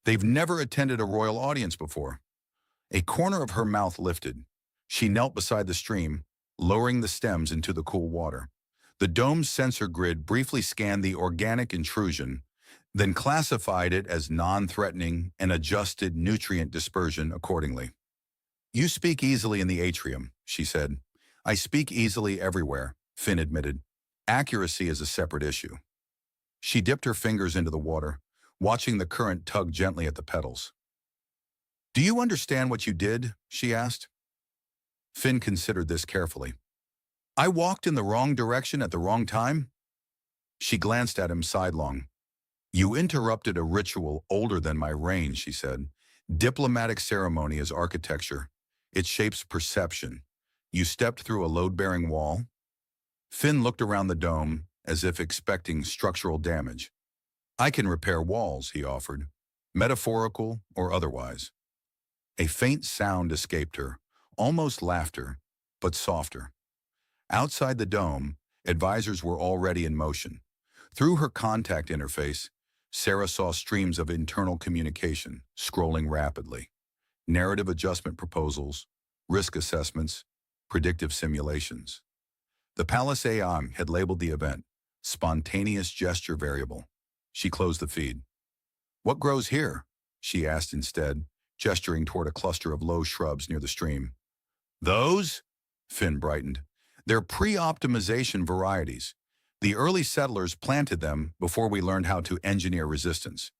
Speaker 1: They've never attended a royal audience before. A corner of her mouth lifted. She knelt beside the stream, lowering the stems into the cool water. The dome's sensor grid briefly scanned the organic intrusion, then classified it as non-threatening and adjusted nutrient dispersion accordingly. You speak easily in the atrium, she said. I speak easily everywhere, Finn admitted. Accuracy is a separate issue. She dipped her fingers into the water, watching the current tug gently at the petals. Do you understand what you did? She asked. Finn considered this carefully. I walked in the wrong direction at the wrong time? She glanced at him sidelong. You interrupted a ritual older than my reign, she said. Diplomatic ceremony is architecture. It shapes perception. You stepped through a load-bearing wall. Finn looked around the dome as if expecting structural damage. I can repair walls, he offered, metaphorical or otherwise. A faint sound escaped her, almost laughter, but softer. Outside the dome, advisors were already in motion. Through her contact interface, Sera saw streams of internal communication scrolling rapidly. Narrative adjustment proposals, risk assessments, predictive simulations. The Palace AI had labeled the event, Spontaneous Gesture Variable. She closed the feed. What grows here? She asked instead, gesturing toward a cluster of low shrubs near the stream. Those? Finn brightened. They're pre-optimization varieties. The early settlers planted them before we learned how to engineer resistance.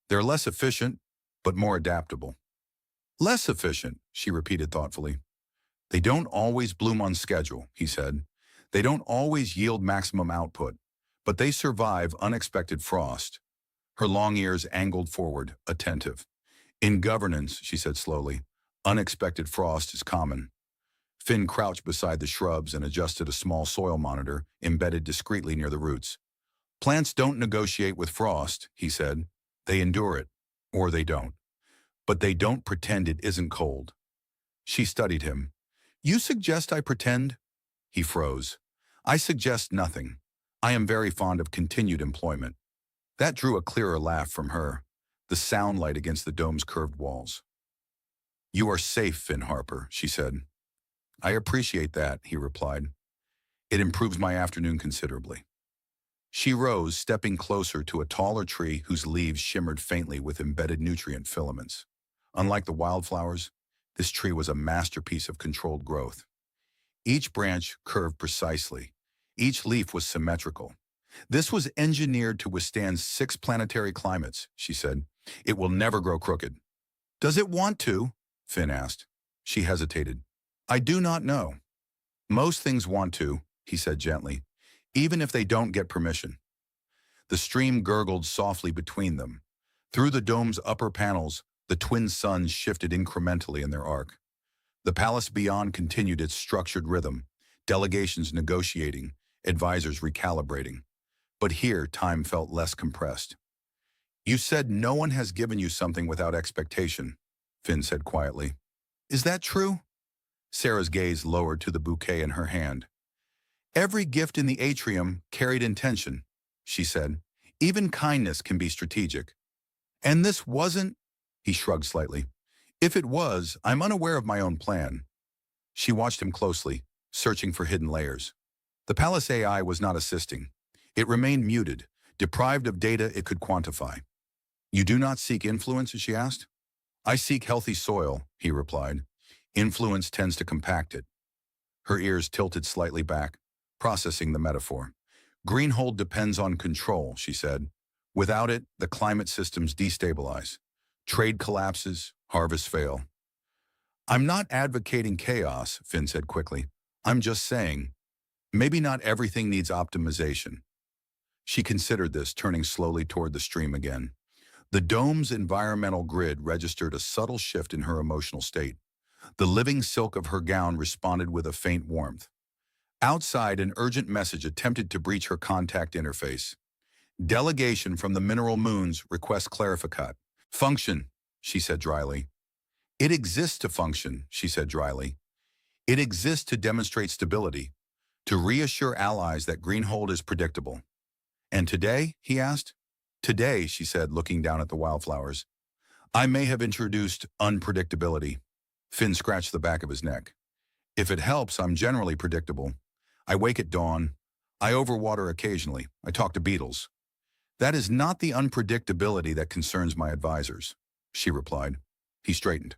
Speaker 1: They're less efficient, but more adaptable. Less efficient, she repeated thoughtfully. They don't always bloom on schedule, he said. They don't always yield maximum output, but they survive unexpected frost. Her long ears angled forward, attentive. In governance, she said slowly, unexpected frost is common. Finn crouched beside the shrubs and adjusted a small soil monitor embedded discreetly near the roots. Plants don't negotiate with frost, he said. They endure it, or they don't. But they don't pretend it isn't cold. She studied him. You suggest I pretend? He froze. I suggest nothing. I am very fond of continued employment. That drew a clearer laugh from her, the sound light against the dome's curved walls. You are safe, Finn Harper, she said. I appreciate that, he replied. It improves my afternoon considerably. She rose, stepping closer to a taller tree whose leaves shimmered faintly with embedded nutrient filaments. Unlike the wildflowers, this tree was a masterpiece of controlled growth. Each branch curved precisely. Each leaf was symmetrical. This was engineered to withstand 6 planetary climates, she said. It will never grow crooked. Does it want to? Finn asked. She hesitated. I do not know. Most things want to, he said gently, even if they don't get permission. The stream gurgled softly between them. Through the dome's upper panels, the twin suns shifted incrementally in their arc. The palace beyond continued its structured rhythm, delegations negotiating, advisors recalibrating. But here, time felt less compressed. You said no one has given you something without expectation, Finn said quietly. Is that true? Sera's gaze lowered to the bouquet in her hand. Every gift in the atrium carried intention, she said. Even kindness can be strategic. And this wasn't? He shrugged slightly. If it was, I'm unaware of my own plan. She watched him closely, searching for hidden layers. The palace AI was not assisting. It remained muted, deprived of data it could quantify. You do not seek influence, she asked. I seek healthy soil, he replied. Influence tends to compact it. Her ears tilted slightly back, processing the metaphor. Greenhold depends on control, she said. Without it, the climate systems destabilize. Trade collapses, harvests fail. I'm not advocating chaos, Finn said quickly. I'm just saying, maybe not everything needs optimization. She considered this, turning slowly toward the stream again. The dome's environmental grid registered a subtle shift in her emotional state. The living silk of her gown responded with a faint warmth. Outside, an urgent message attempted to breach her contact interface. Delegation from the mineral moons requests clarificat. Function, she said dryly. It exists to function, she said dryly. It exists to demonstrate stability, to reassure allies that Greenhold is predictable. And today, he asked? Today, she said, looking down at the wildflowers. I may have introduced unpredictability. Finn scratched the back of his neck. If it helps, I'm generally predictable. I wake at dawn. I overwater occasionally. I talk to beetles. That is not the unpredictability that concerns my advisors, she replied. He straightened.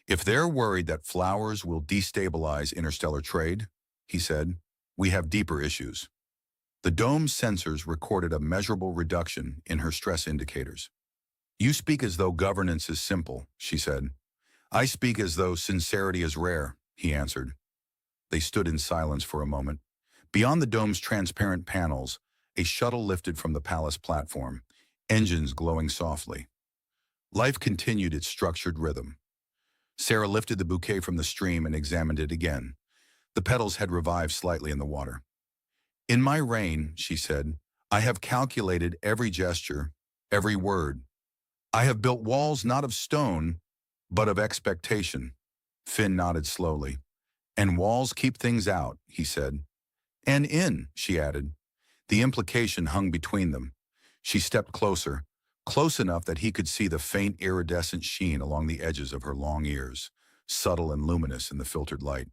Speaker 1: If they're worried that flowers will destabilize interstellar trade, he said, we have deeper issues. The dome's sensors recorded a measurable reduction in her stress indicators. You speak as though governance is simple, she said. I speak as though sincerity is rare, he answered. They stood in silence for a moment. Beyond the dome's transparent panels, a shuttle lifted from the palace platform, engines glowing softly. Life continued its structured rhythm. Sera lifted the bouquet from the stream and examined it again. The petals had revived slightly in the water. In my reign, she said, I have calculated every gesture, every word. I have built walls not of stone, but of expectation. Finn nodded slowly. And walls keep things out, he said. And in, she added. The implication hung between them. She stepped closer, close enough that he could see the faint iridescent sheen along the edges of her long ears, subtle and luminous in the filtered light.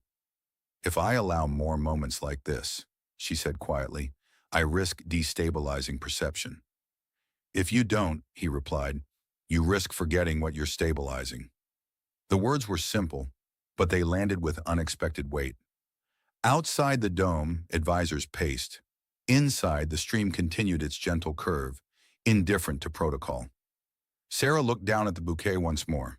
Speaker 1: If I allow more moments like this, she said quietly, I risk destabilizing perception. If you don't, he replied, you risk forgetting what you're stabilizing. The words were simple, but they landed with unexpected weight. Outside the dome, advisors paced. Inside, the stream continued its gentle curve, indifferent to protocol. Sera looked down at the bouquet once more.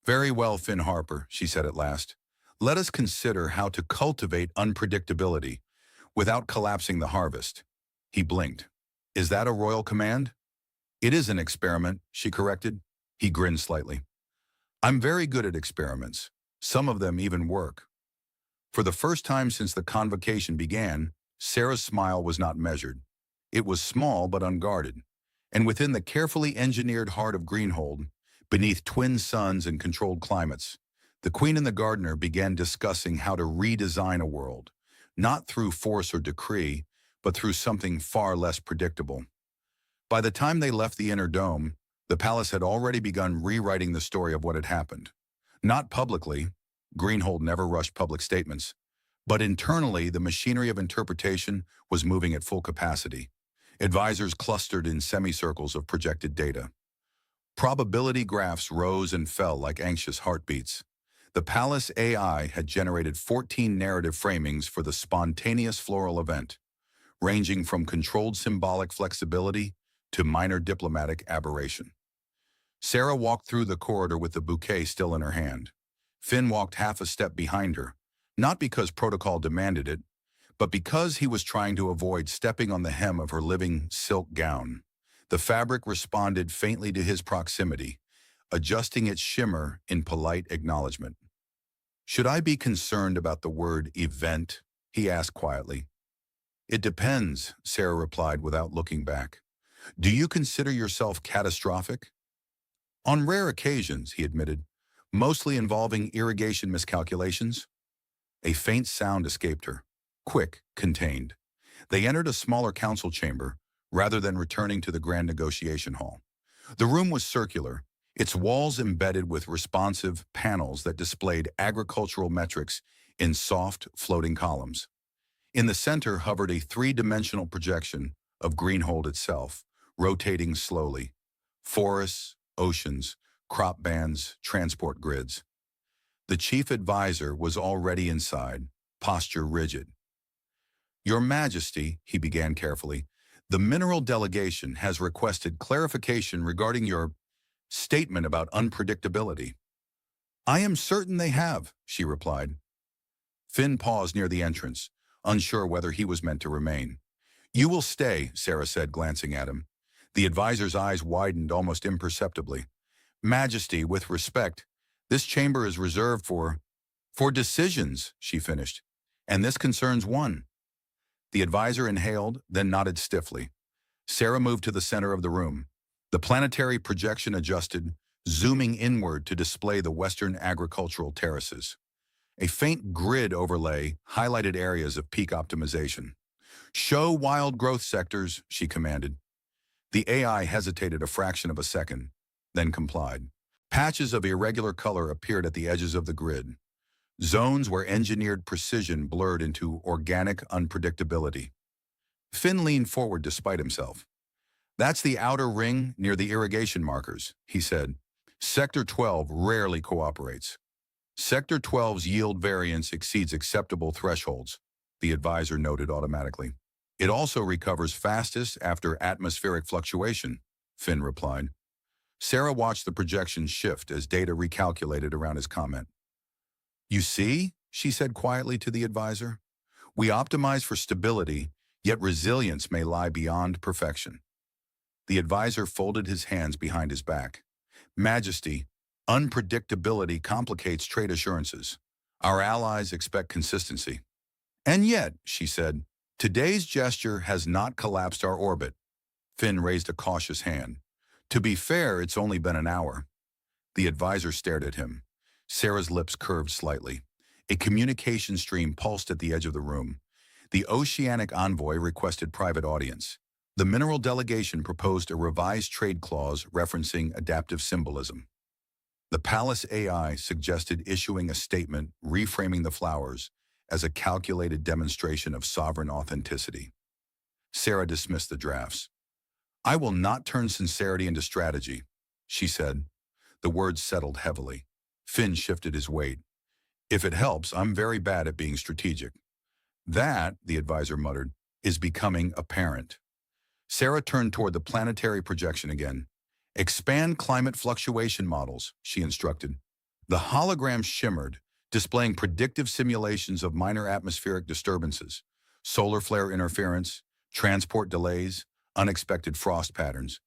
Speaker 1: Very well, Finn Harper, she said at last. Let us consider how to cultivate unpredictability without collapsing the harvest. He blinked. Is that a royal command? It is an experiment, she corrected. He grinned slightly. I'm very good at experiments. Some of them even work. For the first time since the Convocation began, Sera's smile was not measured. It was small but unguarded, and within the carefully engineered heart of Greenhold, beneath twin suns and controlled climates, the Queen and the Gardener began discussing how to redesign a world, not through force or decree, but through something far less predictable. By the time they left the inner dome, the palace had already begun rewriting the story of what had happened. Not publicly, Greenhold never rushed public statements, but internally the machinery of interpretation was moving at full capacity. Advisors clustered in semicircles of projected data. Probability graphs rose and fell like anxious heartbeats. The palace AI had generated 14 narrative framings for the spontaneous floral event, ranging from controlled symbolic flexibility to minor diplomatic aberration. Sera walked through the corridor with the bouquet still in her hand. Finn walked half a step behind her, not because protocol demanded it, but because he was trying to avoid stepping on the hem of her living silk gown. The fabric responded faintly to his proximity, adjusting its shimmer in polite acknowledgement. "Should I be concerned about the word event?" he asked quietly. "It depends," Sera replied without looking back. "Do you consider yourself catastrophic?" "On rare occasions," he admitted, "mostly involving irrigation miscalculations." A faint sound escaped her, quick, contained. They entered a smaller council chamber, rather than returning to the grand negotiation hall. The room was circular, its walls embedded with responsive panels that displayed agricultural metrics in soft, floating columns. In the center hovered a three-dimensional projection of Greenhold itself, rotating slowly. Forests, oceans, crop bands, transport grids. The chief advisor was already inside, posture rigid. "Your Majesty," he began carefully, "the mineral delegation has requested clarification regarding your statement about unpredictability." "I am certain they have," she replied. Finn paused near the entrance, unsure whether he was meant to remain. "You will stay," Sera said, glancing at him. The advisor's eyes widened almost imperceptibly. "Majesty, with respect, this chamber is reserved for decisions," she finished, "and this concerns one." The advisor inhaled, then nodded stiffly. Sera moved to the center of the room. The planetary projection adjusted, zooming inward to display the western agricultural terraces. A faint grid overlay highlighted areas of peak optimization. "Show wild growth sectors," she commanded. The AI hesitated a fraction of a second, then complied. Patches of irregular color appeared at the edges of the grid, zones where engineered precision blurred into organic unpredictability. Finn leaned forward despite himself. "That's the outer ring near the irrigation markers," he said. "Sector 12 rarely cooperates. Sector 12's yield variance exceeds acceptable thresholds," the advisor noted automatically. "It also recovers fastest after atmospheric fluctuation," Finn replied. Sera watched the projection shift as data recalculated around his comment. "You see," she said quietly to the advisor, "we optimize for stability, yet resilience may lie beyond perfection." The advisor folded his hands behind his back. "Majesty, unpredictability complicates trade assurances. Our allies expect consistency." "And yet," she said, "today's gesture has not collapsed our orbit." Finn raised a cautious hand. "To be fair, it's only been an hour." The advisor stared at him. Sera's lips curved slightly. A communication stream pulsed at the edge of the room. The oceanic envoy requested private audience. The mineral delegation proposed a revised trade clause referencing adaptive symbolism. The palace AI suggested issuing a statement reframing the flowers as a calculated demonstration of sovereign authenticity. Sera dismissed the drafts. "I will not turn sincerity into strategy," she said. The words settled heavily. Finn shifted his weight. "If it helps, I'm very bad at being strategic." "That," the advisor muttered, "is becoming apparent." Sera turned toward the planetary projection again. "Expand climate fluctuation models," she instructed. The hologram shimmered, displaying predictive simulations of minor atmospheric disturbances, solar flare interference, transport delays, unexpected frost patterns.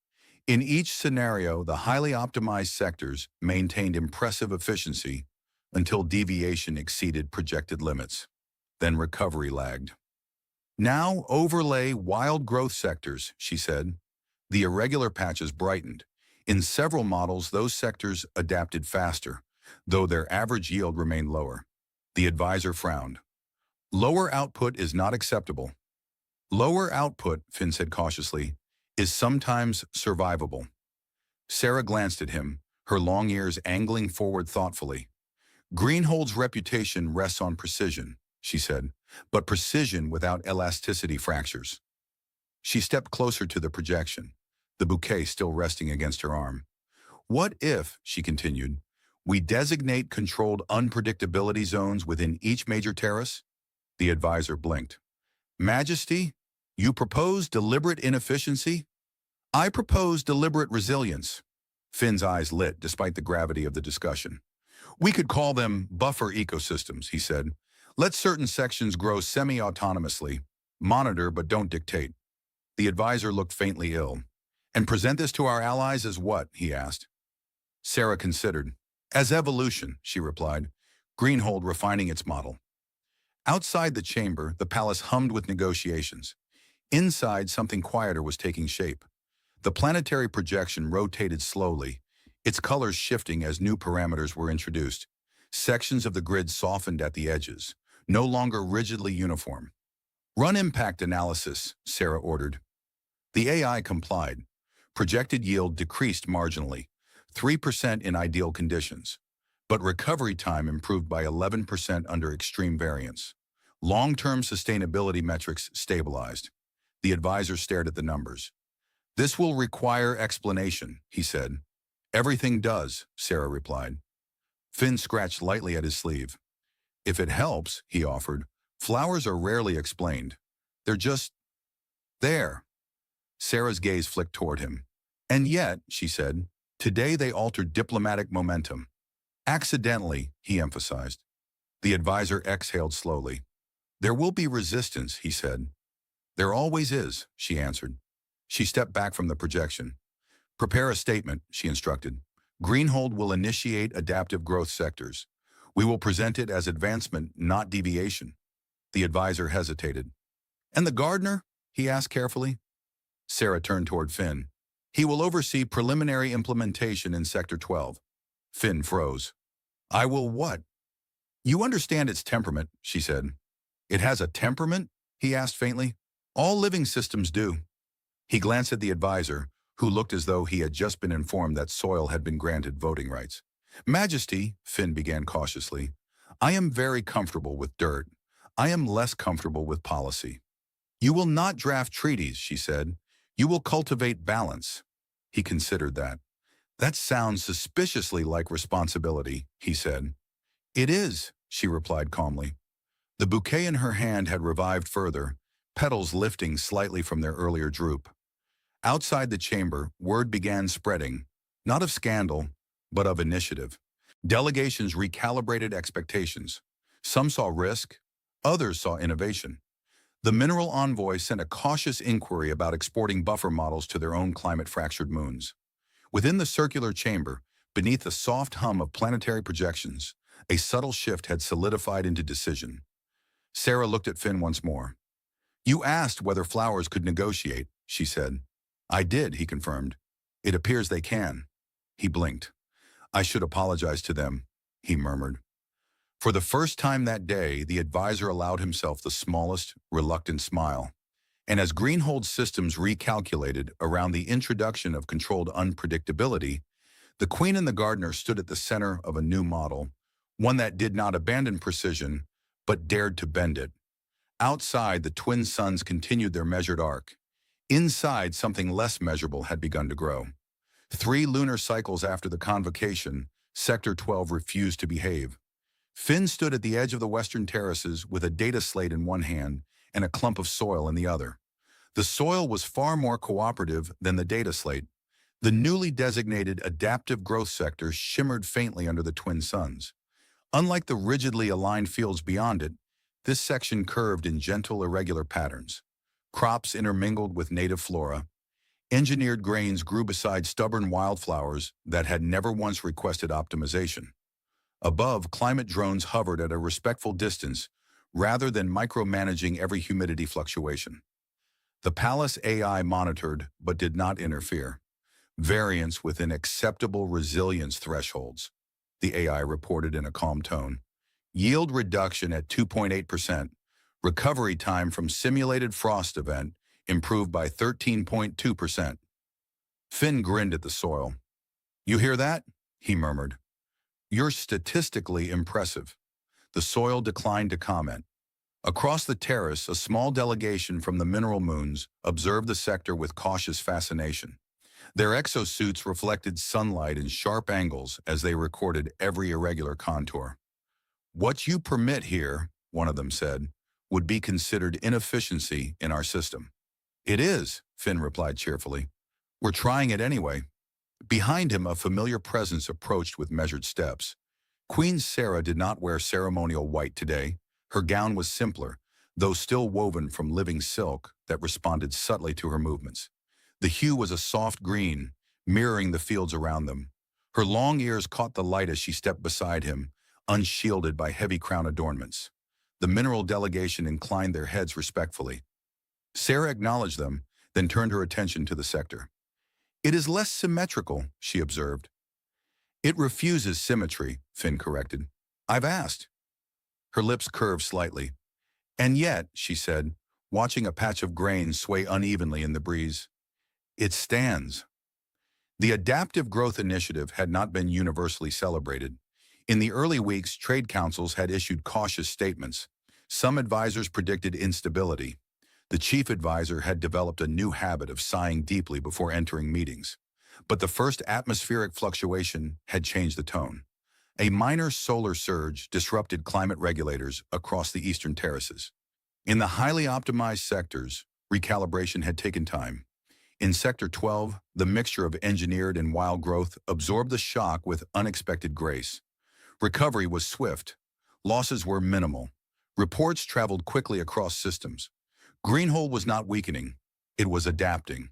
Speaker 1: In each scenario, the highly optimized sectors maintained impressive efficiency until deviation exceeded projected limits. Then recovery lagged. Now overlay wild growth sectors, she said. The irregular patches brightened. In several models, those sectors adapted faster, though their average yield remained lower. The advisor frowned. Lower output is not acceptable. Lower output, Finn said cautiously, is sometimes survivable. Sera glanced at him, her long ears angling forward thoughtfully. Greenhold's reputation rests on precision, she said, but precision without elasticity fractures. She stepped closer to the projection, the bouquet still resting against her arm. What if, she continued, we designate controlled unpredictability zones within each major terrace? The advisor blinked. Majesty, you propose deliberate inefficiency? I propose deliberate resilience. Finn's eyes lit despite the gravity of the discussion. We could call them buffer ecosystems, he said. Let certain sections grow semi-autonomously. Monitor but don't dictate. The advisor looked faintly ill. And present this to our allies as what? He asked. Sera considered. As evolution, she replied. Greenhold refining its model. Outside the chamber, the palace hummed with negotiations. Inside, something quieter was taking shape. The planetary projection rotated slowly, its colors shifting as new parameters were introduced. Sections of the grid softened at the edges, no longer rigidly uniform. Run impact analysis, Sera ordered. The AI complied. Projected yield decreased marginally, 3% in ideal conditions, but recovery time improved by 11% under extreme variance. Long-term sustainability metrics stabilized. The advisor stared at the numbers. This will require explanation, he said. Everything does, Sera replied. Finn scratched lightly at his sleeve. If it helps, he offered, flowers are rarely explained. They're just there. Sera's gaze flicked toward him. And yet, she said, today they altered diplomatic momentum. Accidentally, he emphasized. The advisor exhaled slowly. There will be resistance, he said. There always is, she answered. She stepped back from the projection. Prepare a statement, she instructed. Greenhold will initiate adaptive growth sectors. We will present it as advancement, not deviation. The advisor hesitated. And the gardener? He asked carefully. Sera turned toward Finn. He will oversee preliminary implementation in Sector 12. Finn froze. I will what? You understand its temperament, she said. It has a temperament? He asked faintly. All living systems do. He glanced at the advisor, who looked as though he had just been informed that soil had been granted voting rights. Majesty, Finn began cautiously, I am very comfortable with dirt. I am less comfortable with policy. You will not draft treaties, she said. You will cultivate balance. He considered that. That sounds suspiciously like responsibility, he said. It is, she replied calmly. The bouquet in her hand had revived further, petals lifting slightly from their earlier droop. Outside the chamber, word began spreading, not of scandal, but of initiative. Delegations recalibrated expectations. Some saw risk, others saw innovation. The mineral envoy sent a cautious inquiry about exporting buffer models to their own climate-fractured moons. Within the circular chamber, beneath the soft hum of planetary projections, a subtle shift had solidified into decision. Sera looked at Finn once more. You asked whether flowers could negotiate, she said. I did, he confirmed. It appears they can. He blinked. I should apologize to them, he murmured. For the first time that day, the advisor allowed himself the smallest, reluctant smile. And as Greenhold's systems recalculated around the introduction of controlled unpredictability, the Queen and the Gardener stood at the center of a new model, one that did not abandon precision, but dared to bend it. Outside, the twin suns continued their measured arc. Inside, something less measurable had begun to grow. 3 lunar cycles after the Convocation, Sector 12 refused to behave. Finn stood at the edge of the western terraces with a data slate in one hand and a clump of soil in the other. The soil was far more cooperative than the data slate. The newly designated adaptive growth sector shimmered faintly under the twin suns. Unlike the rigidly aligned fields beyond it, this section curved in gentle, irregular patterns. Crops intermingled with native flora. Engineered grains grew beside stubborn wildflowers that had never once requested optimization. Above, climate drones hovered at a respectful distance, rather than micromanaging every humidity fluctuation. The Palace AI monitored but did not interfere. Variance within acceptable resilience thresholds, the AI reported in a calm tone. Yield reduction at 2.8%. Recovery time from simulated frost event improved by 13.2%. Finn grinned at the soil. "You hear that?" he murmured. "You're statistically impressive." The soil declined to comment. Across the terrace, a small delegation from the mineral moons observed the sector with cautious fascination. Their exosuits reflected sunlight in sharp angles as they recorded every irregular contour. "What you permit here," one of them said, "would be considered inefficiency in our system." "It is," Finn replied cheerfully. "We're trying it anyway." Behind him, a familiar presence approached with measured steps. Queen Sera did not wear ceremonial white today. Her gown was simpler, though still woven from living silk that responded subtly to her movements. The hue was a soft green, mirroring the fields around them. Her long ears caught the light as she stepped beside him, unshielded by heavy crown adornments. The mineral delegation inclined their heads respectfully. Sera acknowledged them, then turned her attention to the sector. "It is less symmetrical," she observed. "It refuses symmetry," Finn corrected. "I've asked." Her lips curved slightly. "And yet," she said, watching a patch of grain sway unevenly in the breeze, "it stands." The Adaptive Growth Initiative had not been universally celebrated. In the early weeks, trade councils had issued cautious statements. Some advisors predicted instability. The chief advisor had developed a new habit of sighing deeply before entering meetings. But the first atmospheric fluctuation had changed the tone. A minor solar surge disrupted climate regulators across the eastern terraces. In the highly optimized sectors, recalibration had taken time. In Sector 12, the mixture of engineered and wild growth absorbed the shock with unexpected grace. Recovery was swift. Losses were minimal. Reports traveled quickly across systems. Greenhold was not weakening. It was adapting.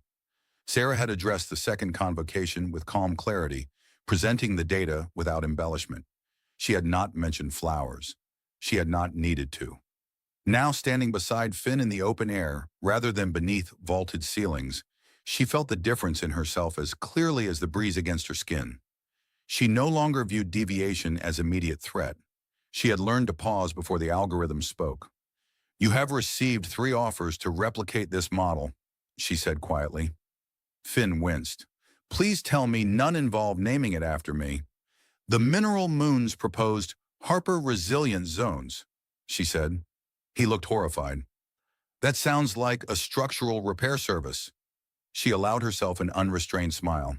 Speaker 1: Sera had addressed the second convocation with calm clarity, presenting the data without embellishment. She had not mentioned flowers. She had not needed to. Now, standing beside Finn in the open air, rather than beneath vaulted ceilings, she felt the difference in herself as clearly as the breeze against her skin. She no longer viewed deviation as immediate threat. She had learned to pause before the algorithm spoke. "You have received 3 offers to replicate this model," she said quietly. Finn winced. "Please tell me none involve naming it after me." "The mineral moons proposed Harper resilient zones," she said. He looked horrified. "That sounds like a structural repair service." She allowed herself an unrestrained smile.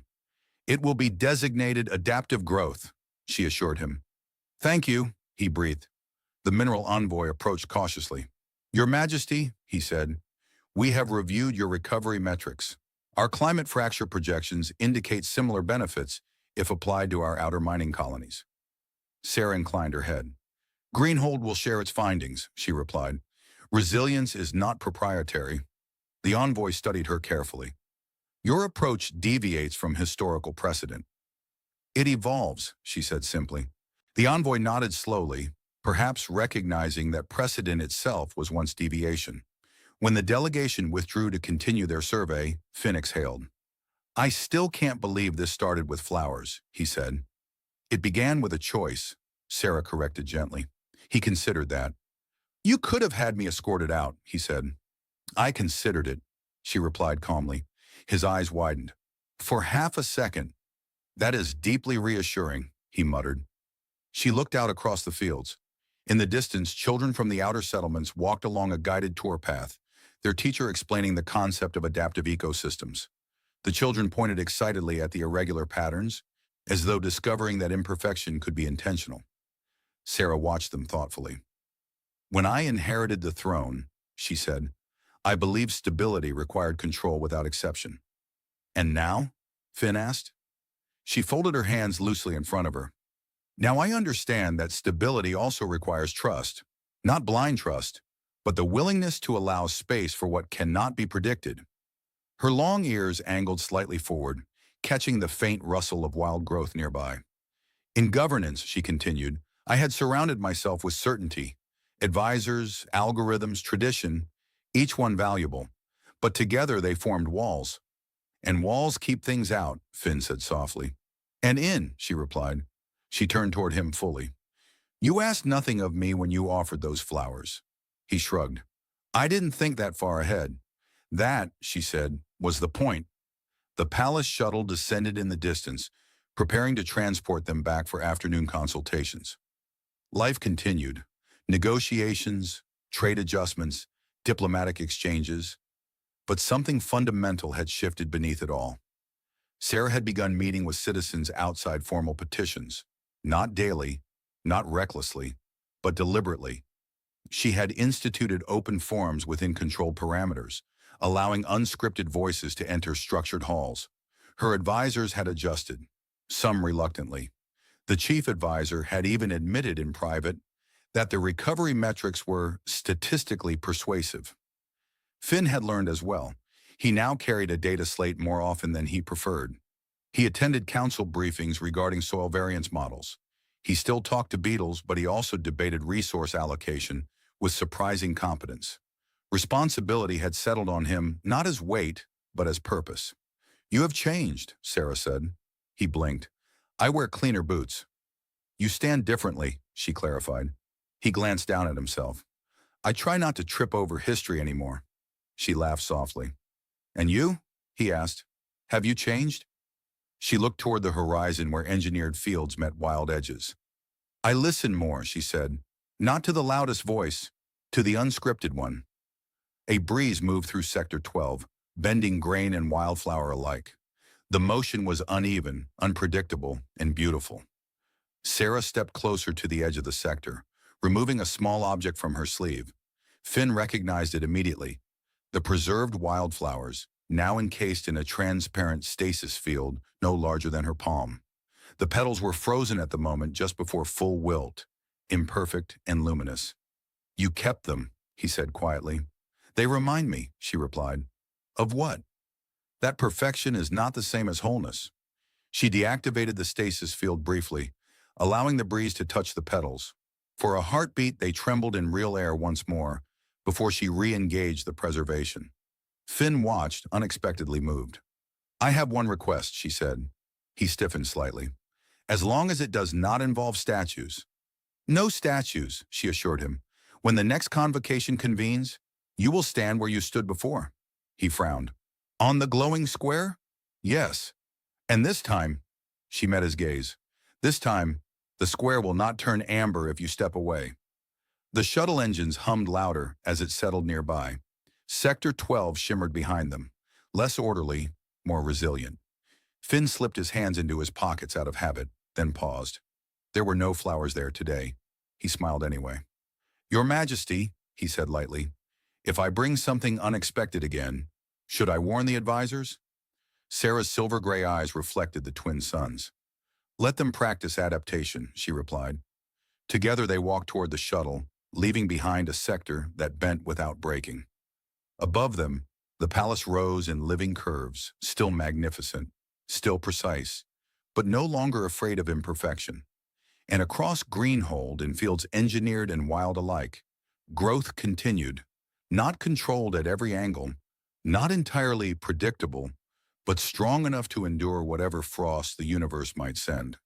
Speaker 1: "It will be designated adaptive growth," she assured him. "Thank you," he breathed. The mineral envoy approached cautiously. "Your Majesty," he said, "we have reviewed your recovery metrics. Our climate fracture projections indicate similar benefits if applied to our outer mining colonies." Sera inclined her head. "Greenhold will share its findings," she replied. "Resilience is not proprietary." The envoy studied her carefully. "Your approach deviates from historical precedent." "It evolves," she said simply. The envoy nodded slowly, perhaps recognizing that precedent itself was once deviation. When the delegation withdrew to continue their survey, Finn exhaled. "I still can't believe this started with flowers," he said. "It began with a choice," Sera corrected gently. He considered that. "You could have had me escorted out," he said. "I considered it," she replied calmly. His eyes widened. "For half a second." "That is deeply reassuring," he muttered. She looked out across the fields. In the distance, children from the outer settlements walked along a guided tour path, their teacher explaining the concept of adaptive ecosystems. The children pointed excitedly at the irregular patterns, as though discovering that imperfection could be intentional. Sera watched them thoughtfully. "When I inherited the throne," she said, "I believed stability required control without exception." "And now?" Finn asked. She folded her hands loosely in front of her. "Now I understand that stability also requires trust. Not blind trust, but the willingness to allow space for what cannot be predicted." Her long ears angled slightly forward, catching the faint rustle of wild growth nearby. "In governance," she continued, "I had surrounded myself with certainty. Advisors, algorithms, tradition, each one valuable. But together they formed walls. And walls keep things out, Finn said softly. And in, she replied. She turned toward him fully. You asked nothing of me when you offered those flowers. He shrugged. I didn't think that far ahead. That, she said, was the point. The palace shuttle descended in the distance, preparing to transport them back for afternoon consultations. Life continued. Negotiations, trade adjustments, diplomatic exchanges. But something fundamental had shifted beneath it all. Sera had begun meeting with citizens outside formal petitions, not daily, not recklessly, but deliberately. She had instituted open forums within controlled parameters, allowing unscripted voices to enter structured halls. Her advisors had adjusted, some reluctantly. The chief advisor had even admitted in private that the recovery metrics were statistically persuasive. Finn had learned as well. He now carried a data slate more often than he preferred. He attended council briefings regarding soil variance models. He still talked to beetles, but he also debated resource allocation with surprising competence. Responsibility had settled on him not as weight, but as purpose. You have changed, Sera said. He blinked. I wear cleaner boots. You stand differently, she clarified. He glanced down at himself. I try not to trip over history anymore. She laughed softly. And you? He asked. Have you changed? She looked toward the horizon where engineered fields met wild edges. I listen more, she said. Not to the loudest voice, to the unscripted one. A breeze moved through Sector 12, bending grain and wildflower alike. The motion was uneven, unpredictable, and beautiful. Sera stepped closer to the edge of the sector, removing a small object from her sleeve. Finn recognized it immediately. The preserved wildflowers, now encased in a transparent stasis field no larger than her palm. The petals were frozen at the moment just before full wilt, imperfect and luminous. You kept them, he said quietly. They remind me, she replied. Of what? That perfection is not the same as wholeness. She deactivated the stasis field briefly, allowing the breeze to touch the petals. For a heartbeat, they trembled in real air once more, before she re-engaged the preservation. Finn watched, unexpectedly moved. I have one request, she said. He stiffened slightly. As long as it does not involve statues. No statues, she assured him. When the next convocation convenes, you will stand where you stood before. He frowned. On the glowing square? Yes. And this time, she met his gaze. This time, the square will not turn amber if you step away. The shuttle engines hummed louder as it settled nearby. Sector 12 shimmered behind them, less orderly, more resilient. Finn slipped his hands into his pockets out of habit, then paused. There were no flowers there today. He smiled anyway. Your Majesty, he said lightly, if I bring something unexpected again, should I warn the advisors? Sera's silver-gray eyes reflected the twin suns. Let them practice adaptation, she replied. Together they walked toward the shuttle, leaving behind a sector that bent without breaking. Above them, the palace rose in living curves, still magnificent, still precise, but no longer afraid of imperfection. And across Greenhold, in fields engineered and wild alike, growth continued, not controlled at every angle, not entirely predictable, but strong enough to endure whatever frost the universe might send.